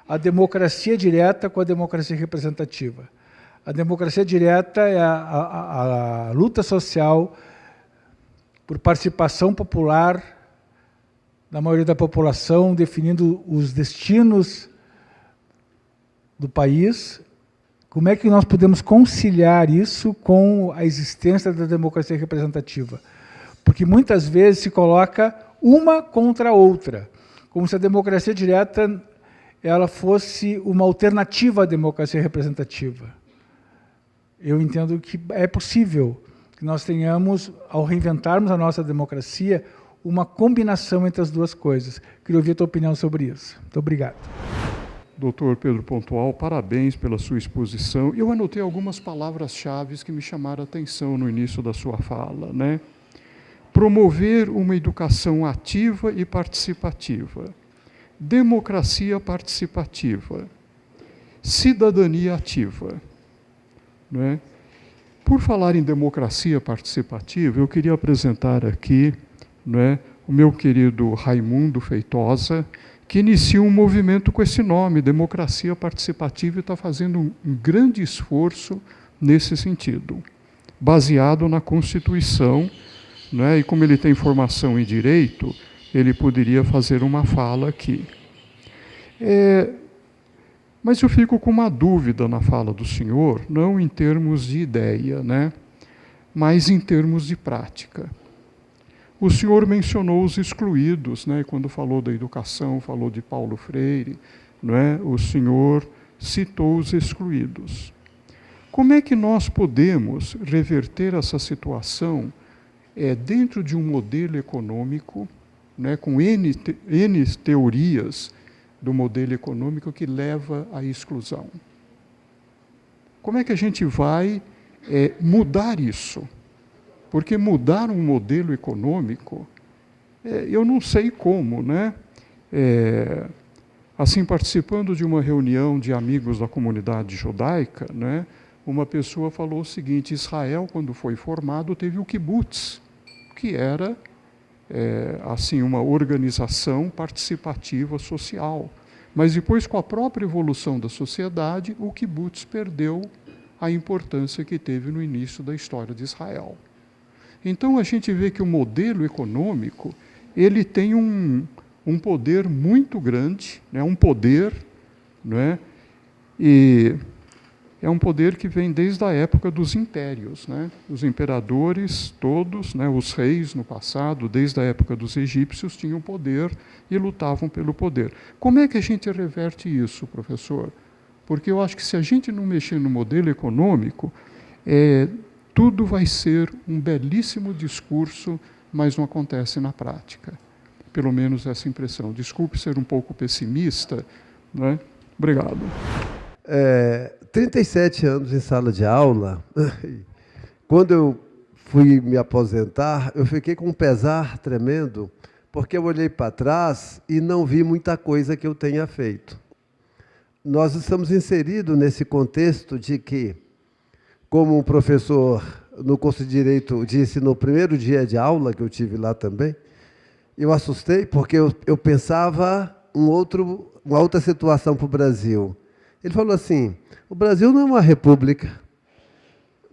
[SPEAKER 7] a democracia direta com a democracia representativa. A democracia direta é a luta social por participação popular da maioria da população, definindo os destinos do país. Como é que nós podemos conciliar isso com a existência da democracia representativa? Porque muitas vezes se coloca uma contra a outra, como se a democracia direta ela fosse uma alternativa à democracia representativa. Eu entendo que é possível que nós tenhamos, ao reinventarmos a nossa democracia, uma combinação entre as duas coisas. Queria ouvir a tua opinião sobre isso. Muito obrigado.
[SPEAKER 8] Doutor Pedro Pontual, parabéns pela sua exposição. Eu anotei algumas palavras-chave que me chamaram a atenção no início da sua fala, né? Promover uma educação ativa e participativa. Democracia participativa. Cidadania ativa. Né? Por falar em democracia participativa, eu queria apresentar aqui, o meu querido Raimundo Feitosa, que inicia um movimento com esse nome, Democracia Participativa, e está fazendo um grande esforço nesse sentido, baseado na Constituição, e como ele tem formação em Direito, ele poderia fazer uma fala aqui. Mas eu fico com uma dúvida na fala do senhor, não em termos de ideia, mas em termos de prática. O senhor mencionou os excluídos, quando falou da educação, falou de Paulo Freire, o senhor citou os excluídos. Como é que nós podemos reverter essa situação dentro de um modelo econômico, com N teorias do modelo econômico que leva à exclusão? Como é que a gente vai mudar isso? Porque mudar um modelo econômico, eu não sei como, assim, participando de uma reunião de amigos da comunidade judaica, uma pessoa falou o seguinte: Israel, quando foi formado, teve o kibbutz, que era assim, uma organização participativa social. Mas depois, com a própria evolução da sociedade, o kibbutz perdeu a importância que teve no início da história de Israel. Então, a gente vê que o modelo econômico, ele tem um poder muito grande, um poder, e é um poder que vem desde a época dos impérios, Os imperadores todos, os reis no passado, desde a época dos egípcios, tinham poder e lutavam pelo poder. Como é que a gente reverte isso, professor? Porque eu acho que se a gente não mexer no modelo econômico, tudo vai ser um belíssimo discurso, mas não acontece na prática. Pelo menos essa impressão. Desculpe ser um pouco pessimista, Obrigado.
[SPEAKER 9] 37 anos em sala de aula, quando eu fui me aposentar, eu fiquei com um pesar tremendo, porque eu olhei para trás e não vi muita coisa que eu tenha feito. Nós estamos inseridos nesse contexto de que, como um professor no curso de Direito disse no primeiro dia de aula, que eu tive lá também, eu assustei, porque eu pensava uma outra situação para o Brasil. Ele falou assim: o Brasil não é uma república.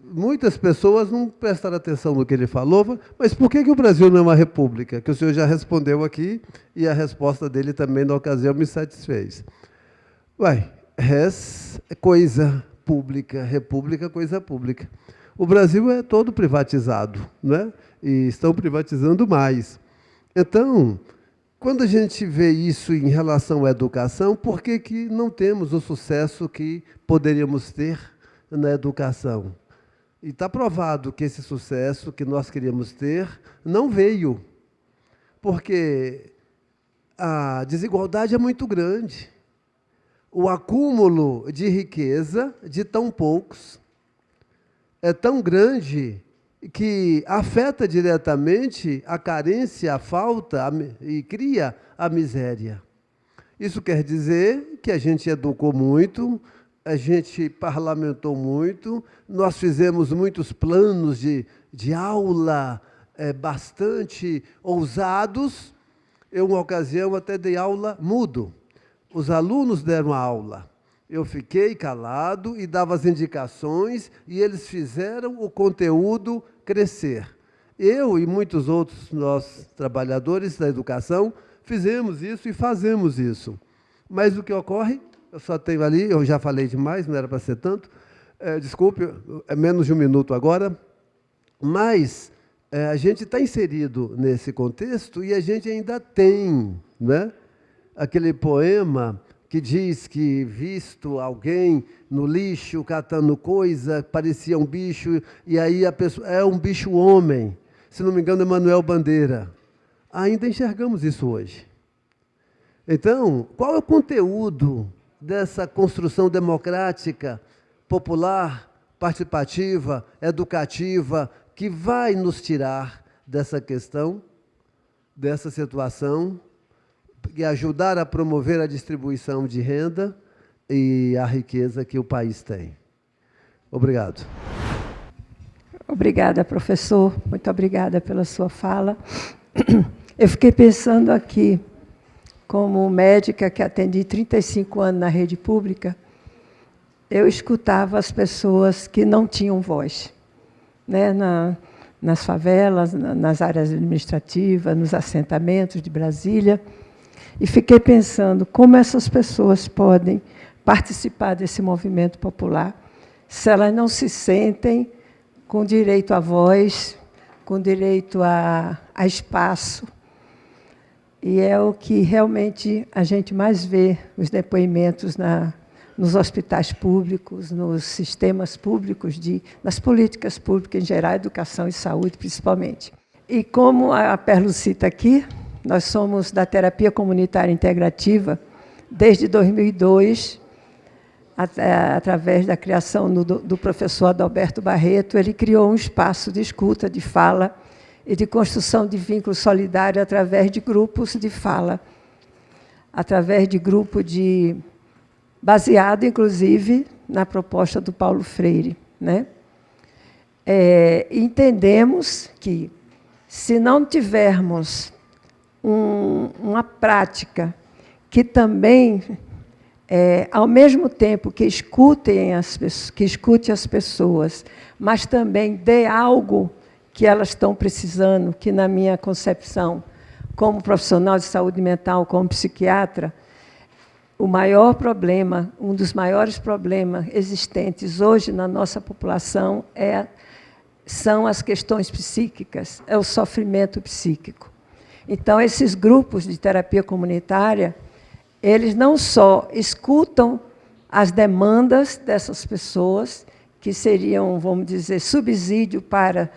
[SPEAKER 9] Muitas pessoas não prestaram atenção no que ele falou, mas por que o Brasil não é uma república? Que o senhor já respondeu aqui, e a resposta dele também, na ocasião, me satisfez. Res é coisa pública, república, coisa pública. O Brasil é todo privatizado, e estão privatizando mais. Então, quando a gente vê isso em relação à educação, por que não temos o sucesso que poderíamos ter na educação? E está provado que esse sucesso que nós queríamos ter não veio, porque a desigualdade é muito grande. O acúmulo de riqueza de tão poucos é tão grande que afeta diretamente a carência, a falta e cria a miséria. Isso quer dizer que a gente educou muito, a gente parlamentou muito, nós fizemos muitos planos de aula bastante ousados. Eu, uma ocasião, até dei aula mudo. Os alunos deram a aula. Eu fiquei calado e dava as indicações, e eles fizeram o conteúdo crescer. Eu e muitos outros nós, trabalhadores da educação, fizemos isso e fazemos isso. Mas o que ocorre, eu só tenho ali, eu já falei demais, não era para ser tanto, desculpe, é menos de um minuto agora, mas a gente está inserido nesse contexto e a gente ainda tem, aquele poema que diz que, visto alguém no lixo, catando coisa, parecia um bicho, e aí a pessoa é um bicho homem. Se não me engano, é Manuel Bandeira. Ainda enxergamos isso hoje. Então, qual é o conteúdo dessa construção democrática, popular, participativa, educativa, que vai nos tirar dessa questão, dessa situação, e ajudar a promover a distribuição de renda e a riqueza que o país tem? Obrigado.
[SPEAKER 10] Obrigada, professor. Muito obrigada pela sua fala. Eu fiquei pensando aqui, como médica que atendi 35 anos na rede pública, eu escutava as pessoas que não tinham voz, né? Nas favelas, nas áreas administrativas, nos assentamentos de Brasília, e fiquei pensando como essas pessoas podem participar desse movimento popular se elas não se sentem com direito à voz, com direito a espaço. E é o que realmente a gente mais vê, os depoimentos nos hospitais públicos, nos sistemas públicos, nas políticas públicas em geral, educação e saúde principalmente. E como a Perlo cita aqui, nós somos da terapia comunitária integrativa desde 2002, através da criação do professor Adalberto Barreto. Ele criou um espaço de escuta, de fala e de construção de vínculo solidário através de grupos de fala, através de grupo baseado, inclusive, na proposta do Paulo Freire, né? Entendemos que, se não tivermos uma prática que também, ao mesmo tempo que escute as pessoas, mas também dê algo que elas estão precisando, que, na minha concepção, como profissional de saúde mental, como psiquiatra, o maior problema, um dos maiores problemas existentes hoje na nossa população são as questões psíquicas, é o sofrimento psíquico. Então, esses grupos de terapia comunitária, eles não só escutam as demandas dessas pessoas, que seriam, vamos dizer, subsídio para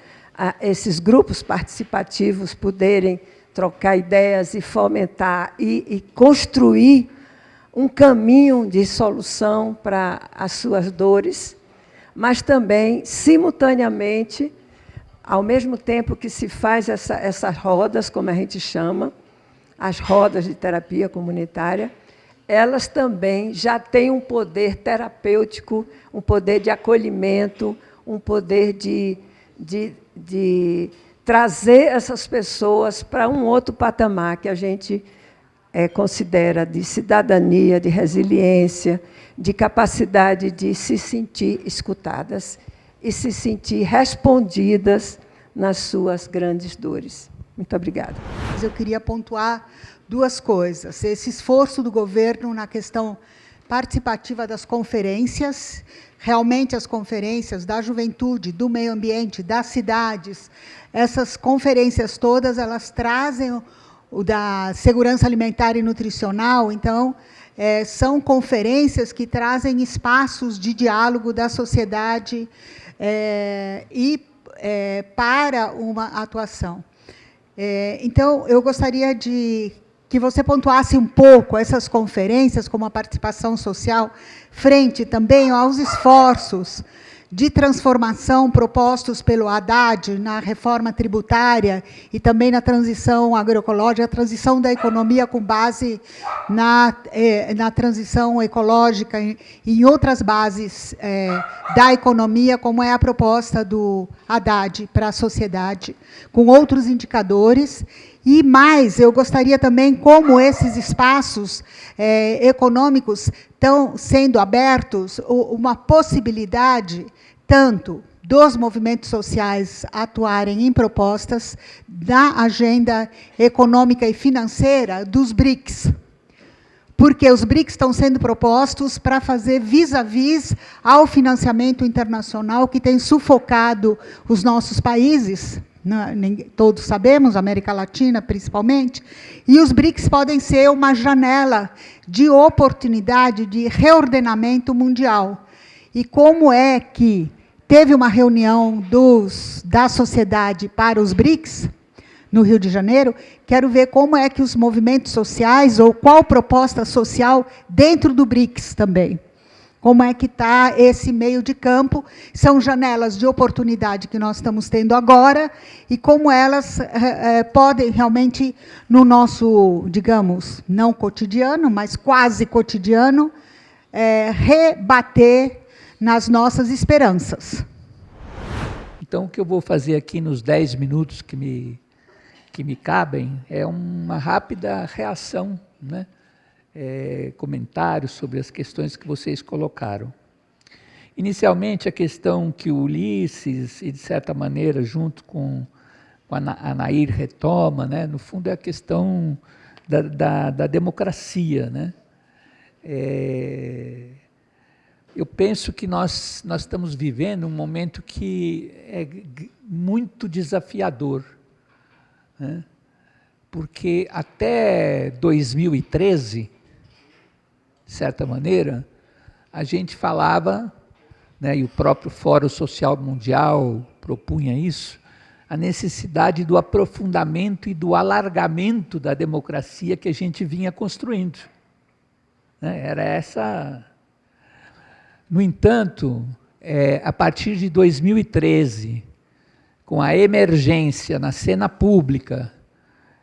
[SPEAKER 10] esses grupos participativos poderem trocar ideias e fomentar e construir um caminho de solução para as suas dores, mas também, simultaneamente, ao mesmo tempo que se faz essas rodas, como a gente chama, as rodas de terapia comunitária, elas também já têm um poder terapêutico, um poder de acolhimento, um poder de trazer essas pessoas para um outro patamar que a gente considera de cidadania, de resiliência, de capacidade de se sentir escutadas e se sentir respondidas nas suas grandes dores. Muito obrigada.
[SPEAKER 11] Eu queria pontuar duas coisas. Esse esforço do governo na questão participativa das conferências, realmente as conferências da juventude, do meio ambiente, das cidades, essas conferências todas, elas trazem o da segurança alimentar e nutricional. Então, são conferências que trazem espaços de diálogo da sociedade para uma atuação. Então, eu gostaria que você pontuasse um pouco essas conferências, como a participação social, frente também aos esforços de transformação propostos pelo Haddad na reforma tributária e também na transição agroecológica, a transição da economia com base na transição ecológica e em outras bases da economia, como é a proposta do Haddad para a sociedade, com outros indicadores. E mais, eu gostaria também, como esses espaços econômicos estão sendo abertos, uma possibilidade tanto dos movimentos sociais atuarem em propostas da agenda econômica e financeira dos BRICS, porque os BRICS estão sendo propostos para fazer vis-à-vis ao financiamento internacional que tem sufocado os nossos países, todos sabemos, América Latina principalmente, e os BRICS podem ser uma janela de oportunidade de reordenamento mundial. E como é que teve uma reunião da sociedade para os BRICS, no Rio de Janeiro, quero ver como é que os movimentos sociais, ou qual proposta social dentro do BRICS também. Como é que está esse meio de campo? São janelas de oportunidade que nós estamos tendo agora, e como elas podem realmente, no nosso, digamos, não cotidiano, mas quase cotidiano, rebater nas nossas esperanças.
[SPEAKER 1] Então, o que eu vou fazer aqui nos 10 minutos que me cabem é uma rápida reação, né? Comentários sobre as questões que vocês colocaram. Inicialmente, a questão que o Ulisses, e de certa maneira, junto com a Nair retoma, né? No fundo é a questão da democracia, né? Eu penso que nós estamos vivendo um momento que é muito desafiador, né? Porque até 2013, de certa maneira, a gente falava, né, e o próprio Fórum Social Mundial propunha isso, a necessidade do aprofundamento e do alargamento da democracia que a gente vinha construindo, né? Era essa. No entanto, a partir de 2013, com a emergência na cena pública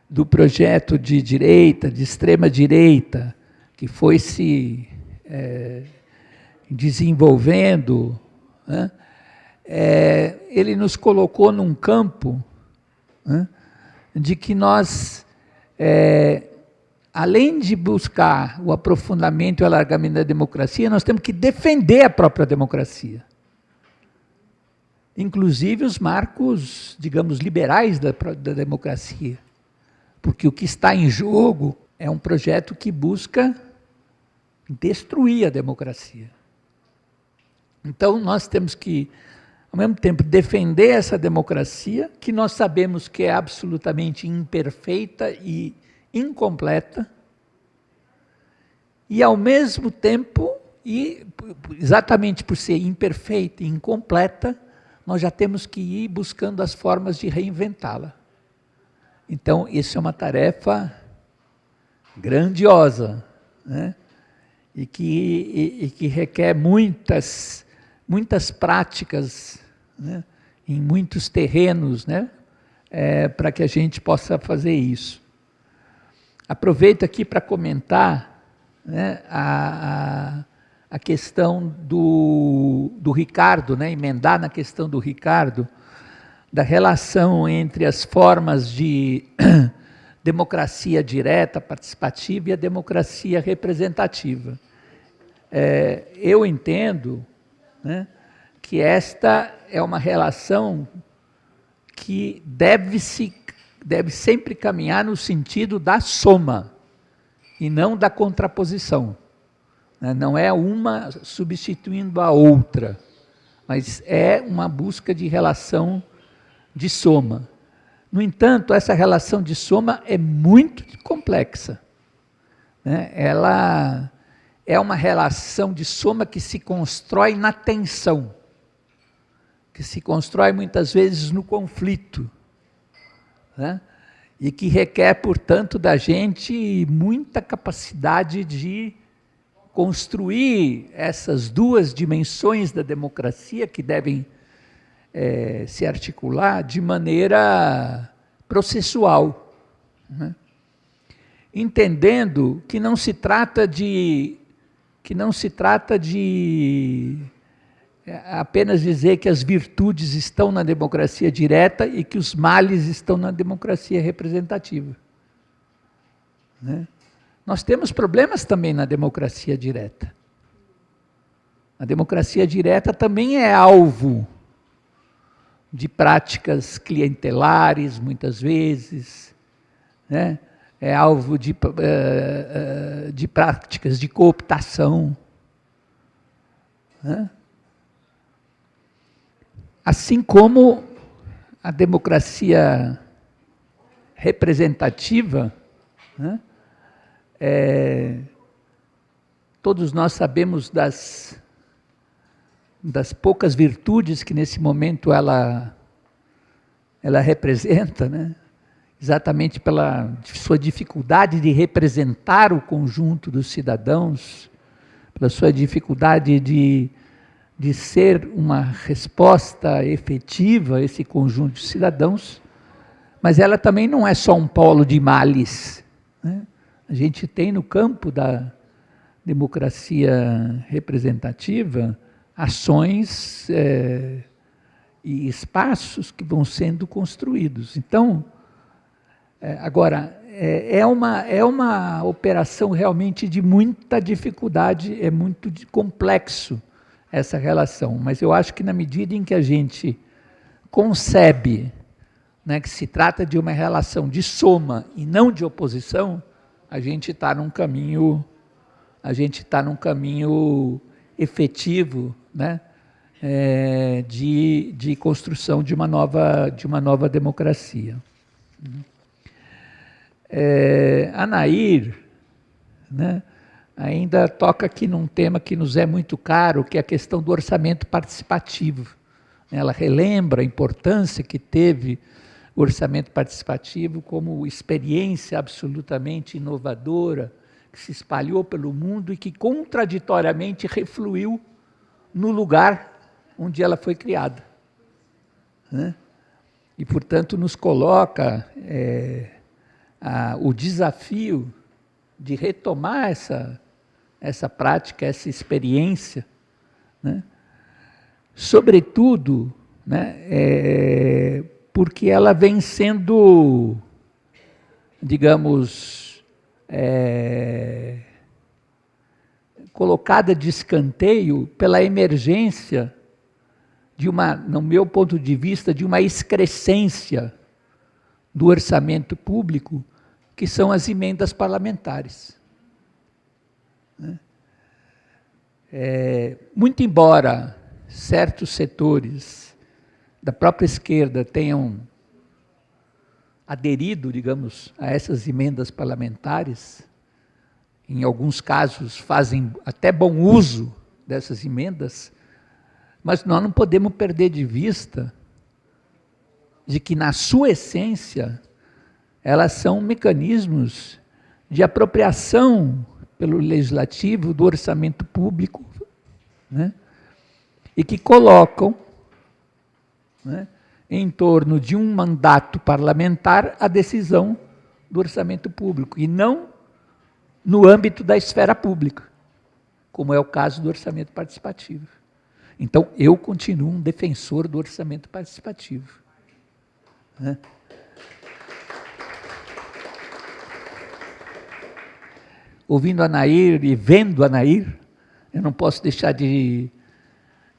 [SPEAKER 1] do projeto de direita, de extrema-direita, que foi se desenvolvendo, né? Ele nos colocou num campo, né, de que nós, além de buscar o aprofundamento e o alargamento da democracia, nós temos que defender a própria democracia. Inclusive os marcos, digamos, liberais da democracia. Porque o que está em jogo é um projeto que busca destruir a democracia. Então, nós temos que, ao mesmo tempo, defender essa democracia, que nós sabemos que é absolutamente imperfeita e incompleta, e, ao mesmo tempo, e exatamente por ser imperfeita e incompleta, nós já temos que ir buscando as formas de reinventá-la. Então, isso é uma tarefa grandiosa, né? E que requer muitas práticas, né? Em muitos terrenos, né? Para que a gente possa fazer isso. Aproveito aqui para comentar, né, a questão do Ricardo, né, emendar na questão do Ricardo, da relação entre as formas de democracia direta, participativa, e a democracia representativa. Eu entendo, né, que esta é uma relação que deve sempre caminhar no sentido da soma, e não da contraposição. Não é uma substituindo a outra, mas é uma busca de relação de soma. No entanto, essa relação de soma é muito complexa, né? Ela é uma relação de soma que se constrói na tensão, que se constrói muitas vezes no conflito, né? E que requer, portanto, da gente muita capacidade de construir essas duas dimensões da democracia que devem se articular de maneira processual, né? Entendendo que não se trata de apenas dizer que as virtudes estão na democracia direta e que os males estão na democracia representativa, né? Nós temos problemas também na democracia direta. A democracia direta também é alvo de práticas clientelares, muitas vezes, né? É alvo de práticas de cooptação, né? Assim como a democracia representativa, né? Todos nós sabemos das poucas virtudes que nesse momento ela representa, né? Exatamente pela sua dificuldade de representar o conjunto dos cidadãos, pela sua dificuldade de ser uma resposta efetiva a esse conjunto de cidadãos, mas ela também não é só um polo de males, né? A gente tem no campo da democracia representativa ações e espaços que vão sendo construídos. Então, agora, é uma operação realmente de muita dificuldade, é muito complexo essa relação, mas eu acho que na medida em que a gente concebe, né, que se trata de uma relação de soma e não de oposição, a gente está num caminho, efetivo, né, de construção de uma nova democracia. A Nair, né, ainda toca aqui num tema que nos é muito caro, que é a questão do orçamento participativo. Ela relembra a importância que teve o orçamento participativo como experiência absolutamente inovadora, que se espalhou pelo mundo e que contraditoriamente refluiu no lugar onde ela foi criada, né? E, portanto, nos coloca o desafio de retomar essa prática, essa experiência, né? Sobretudo, né, porque ela vem sendo, digamos, colocada de escanteio pela emergência de no meu ponto de vista, de uma excrescência do orçamento público, que são as emendas parlamentares. Muito embora certos setores da própria esquerda tenham aderido, digamos, a essas emendas parlamentares, em alguns casos fazem até bom uso dessas emendas, mas nós não podemos perder de vista de que, na sua essência, elas são mecanismos de apropriação pelo legislativo do orçamento público, né? E que colocam, né, em torno de um mandato parlamentar a decisão do orçamento público, e não no âmbito da esfera pública, como é o caso do orçamento participativo. Então, eu continuo um defensor do orçamento participativo, né? Ouvindo a Nair e vendo a Nair, eu não posso deixar de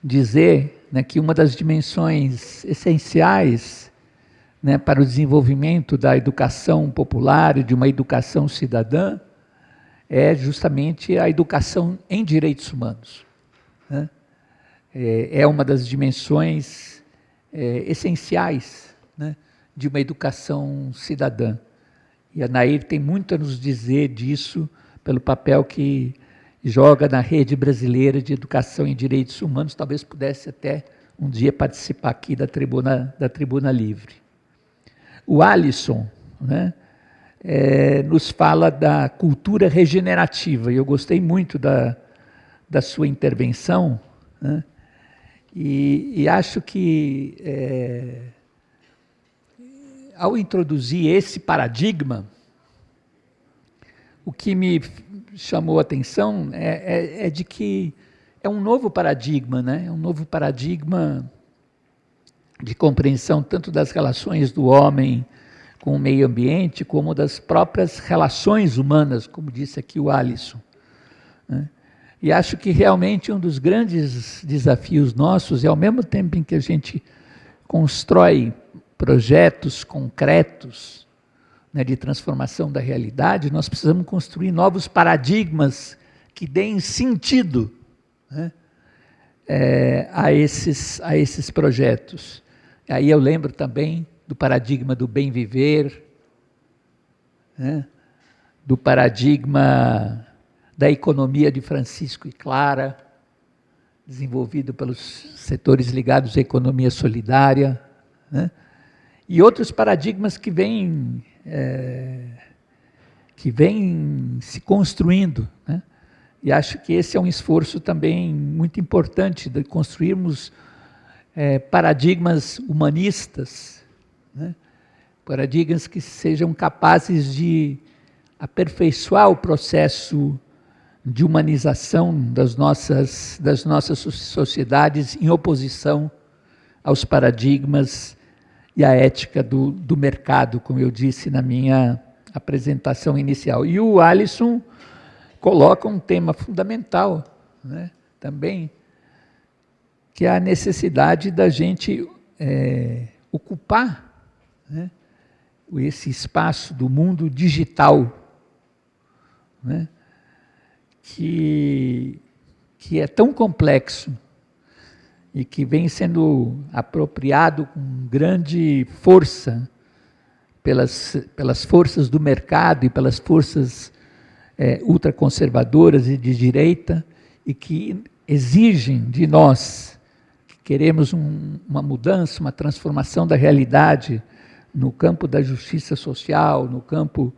[SPEAKER 1] dizer, né, que uma das dimensões essenciais, né, para o desenvolvimento da educação popular e de uma educação cidadã é justamente a educação em direitos humanos, né? É uma das dimensões essenciais, né, de uma educação cidadã. E a Nair tem muito a nos dizer disso, pelo papel que joga na rede brasileira de educação em direitos humanos. Talvez pudesse até um dia participar aqui da Tribuna Livre. O Alisson, né, nos fala da cultura regenerativa, e eu gostei muito da sua intervenção, né, e acho que, ao introduzir esse paradigma, o que me chamou a atenção é de que é um novo paradigma, né? É um novo paradigma de compreensão tanto das relações do homem com o meio ambiente, como das próprias relações humanas, como disse aqui o Alisson, né? E acho que realmente um dos grandes desafios nossos é, ao mesmo tempo em que a gente constrói projetos concretos, né, de transformação da realidade, nós precisamos construir novos paradigmas que deem sentido, né, a esses projetos. Aí eu lembro também do paradigma do bem viver, né, do paradigma da economia de Francisco e Clara, desenvolvido pelos setores ligados à economia solidária, né, e outros paradigmas que vêm se construindo, né? E acho que esse é um esforço também muito importante de construirmos paradigmas humanistas, né? Paradigmas que sejam capazes de aperfeiçoar o processo de humanização das nossas sociedades em oposição aos paradigmas e à ética do mercado, como eu disse na minha apresentação inicial. E o Alisson coloca um tema fundamental, né, também, que é a necessidade da gente ocupar, né, esse espaço do mundo digital, né, que é tão complexo e que vem sendo apropriado com grande força pelas forças do mercado e pelas forças ultraconservadoras e de direita, e que exigem de nós, que queremos uma mudança, uma transformação da realidade no campo da justiça social, no campo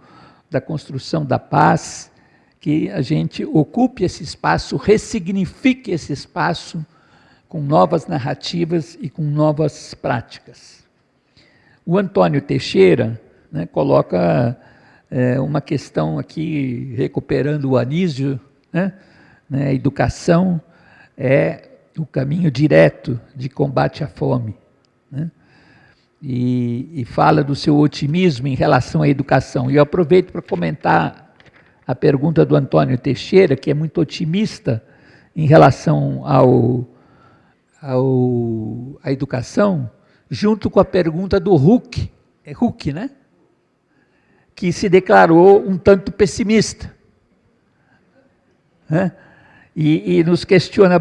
[SPEAKER 1] da construção da paz, que a gente ocupe esse espaço, ressignifique esse espaço com novas narrativas e com novas práticas. O Antônio Teixeira, né, coloca uma questão aqui, recuperando o Anísio, né, a educação é o caminho direto de combate à fome, né, e fala do seu otimismo em relação à educação. E eu aproveito para comentar a pergunta do Antônio Teixeira, que é muito otimista em relação à educação, junto com a pergunta do Huck, né? Que se declarou um tanto pessimista, né? E nos questiona,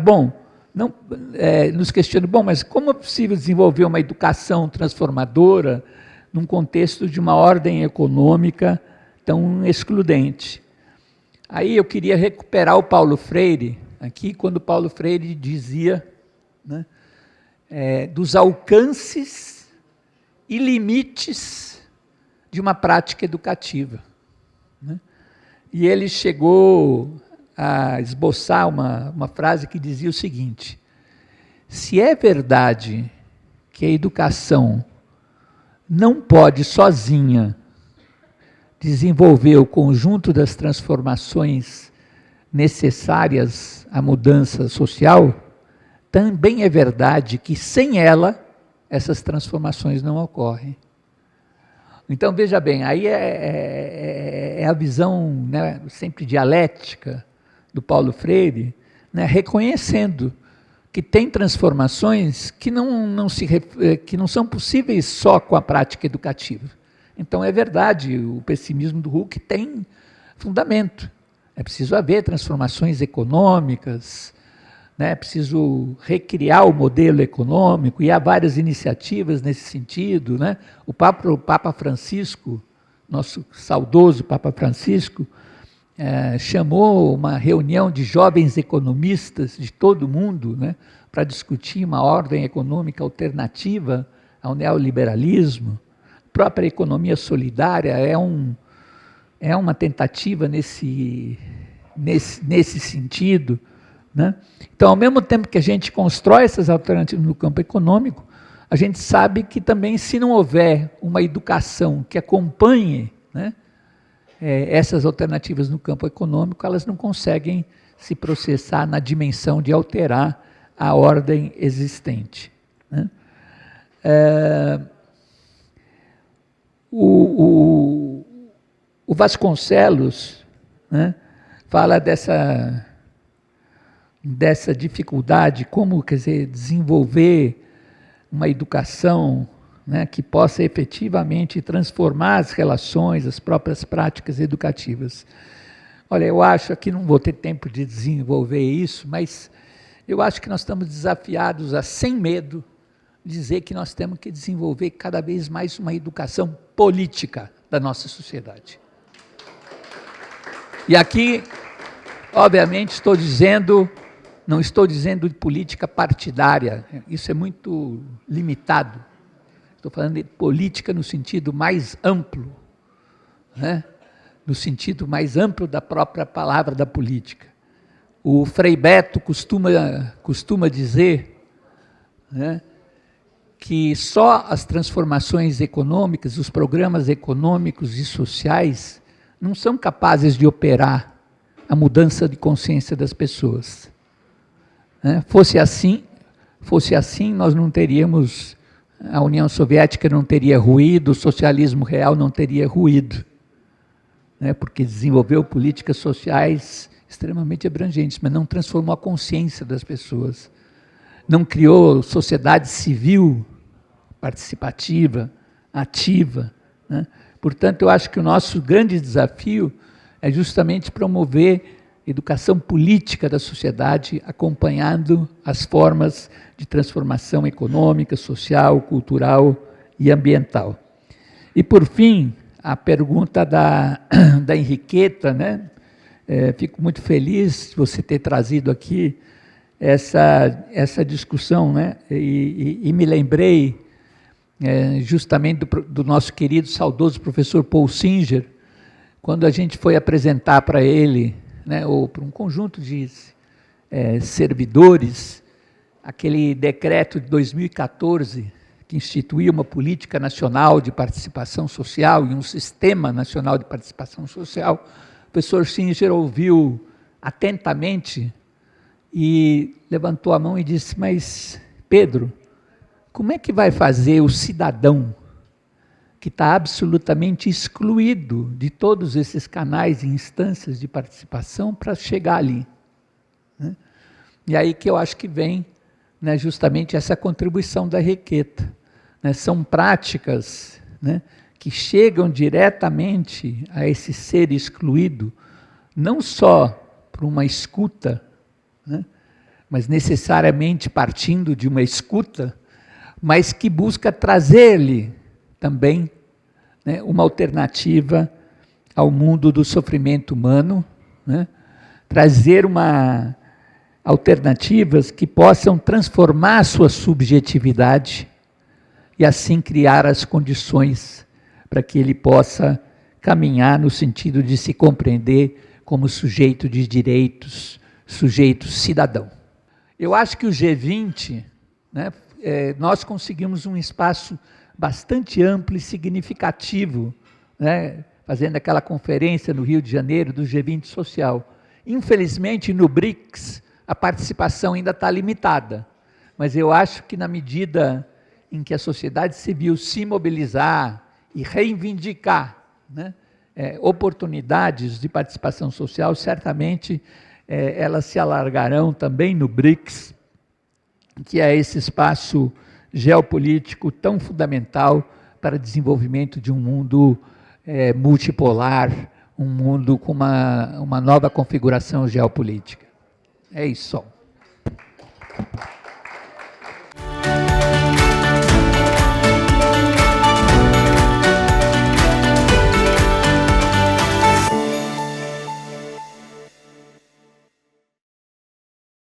[SPEAKER 1] mas como é possível desenvolver uma educação transformadora num contexto de uma ordem econômica tão excludente? Aí eu queria recuperar o Paulo Freire, aqui, quando Paulo Freire dizia, né, dos alcances e limites de uma prática educativa, né? E ele chegou a esboçar uma frase que dizia o seguinte: se é verdade que a educação não pode sozinha desenvolver o conjunto das transformações necessárias à mudança social, também é verdade que sem ela essas transformações não ocorrem. Então, veja bem, aí é a visão, né, sempre dialética do Paulo Freire, né, reconhecendo que tem transformações que não são possíveis só com a prática educativa. Então, é verdade, o pessimismo do Huck tem fundamento. É preciso haver transformações econômicas, né? É preciso recriar o modelo econômico, e há várias iniciativas nesse sentido, né? O Papa Francisco, nosso saudoso Papa Francisco, chamou uma reunião de jovens economistas de todo o mundo, né, para discutir uma ordem econômica alternativa ao neoliberalismo. A própria economia solidária é uma tentativa nesse sentido, né? Então, ao mesmo tempo que a gente constrói essas alternativas no campo econômico, a gente sabe que também, se não houver uma educação que acompanhe, né, essas alternativas no campo econômico, elas não conseguem se processar na dimensão de alterar a ordem existente, né? O Vasconcelos, né, fala dessa dificuldade, como, quer dizer, desenvolver uma educação, né, que possa efetivamente transformar as relações, as próprias práticas educativas. Olha, eu acho, aqui não vou ter tempo de desenvolver isso, mas eu acho que nós estamos desafiados a, sem medo, dizer que nós temos que desenvolver cada vez mais uma educação política da nossa sociedade. E aqui, obviamente, não estou dizendo de política partidária, isso é muito limitado. Estou falando de política no sentido mais amplo, né? No sentido mais amplo da própria palavra da política. O Frei Beto costuma dizer, né, que só as transformações econômicas, os programas econômicos e sociais não são capazes de operar a mudança de consciência das pessoas. Fosse assim, fosse assim, nós não teríamos, a União Soviética não teria ruído, o socialismo real não teria ruído, né? Porque desenvolveu políticas sociais extremamente abrangentes, mas não transformou a consciência das pessoas, não criou sociedade civil participativa, ativa, né? Portanto, eu acho que o nosso grande desafio é justamente promover educação política da sociedade, acompanhando as formas de transformação econômica, social, cultural e ambiental. E, por fim, a pergunta da Henriqueta, né? Fico muito feliz de você ter trazido aqui essa discussão, né? E me lembrei justamente do nosso querido, saudoso professor Paul Singer, quando a gente foi apresentar para ele, né, ou para um conjunto de servidores, aquele decreto de 2014, que instituía uma política nacional de participação social e um sistema nacional de participação social, o professor Singer ouviu atentamente e levantou a mão e disse: mas, Pedro, como é que vai fazer o cidadão que está absolutamente excluído de todos esses canais e instâncias de participação para chegar ali? Né? E aí que eu acho que vem, né, justamente essa contribuição da Henriqueta. Né? São práticas, né, que chegam diretamente a esse ser excluído, não só por uma escuta, né, mas necessariamente partindo de uma escuta, mas que busca trazer-lhe também, né, uma alternativa ao mundo do sofrimento humano, né, trazer alternativas que possam transformar a sua subjetividade e assim criar as condições para que ele possa caminhar no sentido de se compreender como sujeito de direitos, sujeito cidadão. Eu acho que o G20, né, nós conseguimos um espaço bastante amplo e significativo, né, fazendo aquela conferência no Rio de Janeiro do G20 social. Infelizmente, no BRICS, a participação ainda está limitada, mas eu acho que na medida em que a sociedade civil se mobilizar e reivindicar, né, oportunidades de participação social, certamente elas se alargarão também no BRICS, que é esse espaço geopolítico tão fundamental para o desenvolvimento de um mundo multipolar, um mundo com uma nova configuração geopolítica. É isso.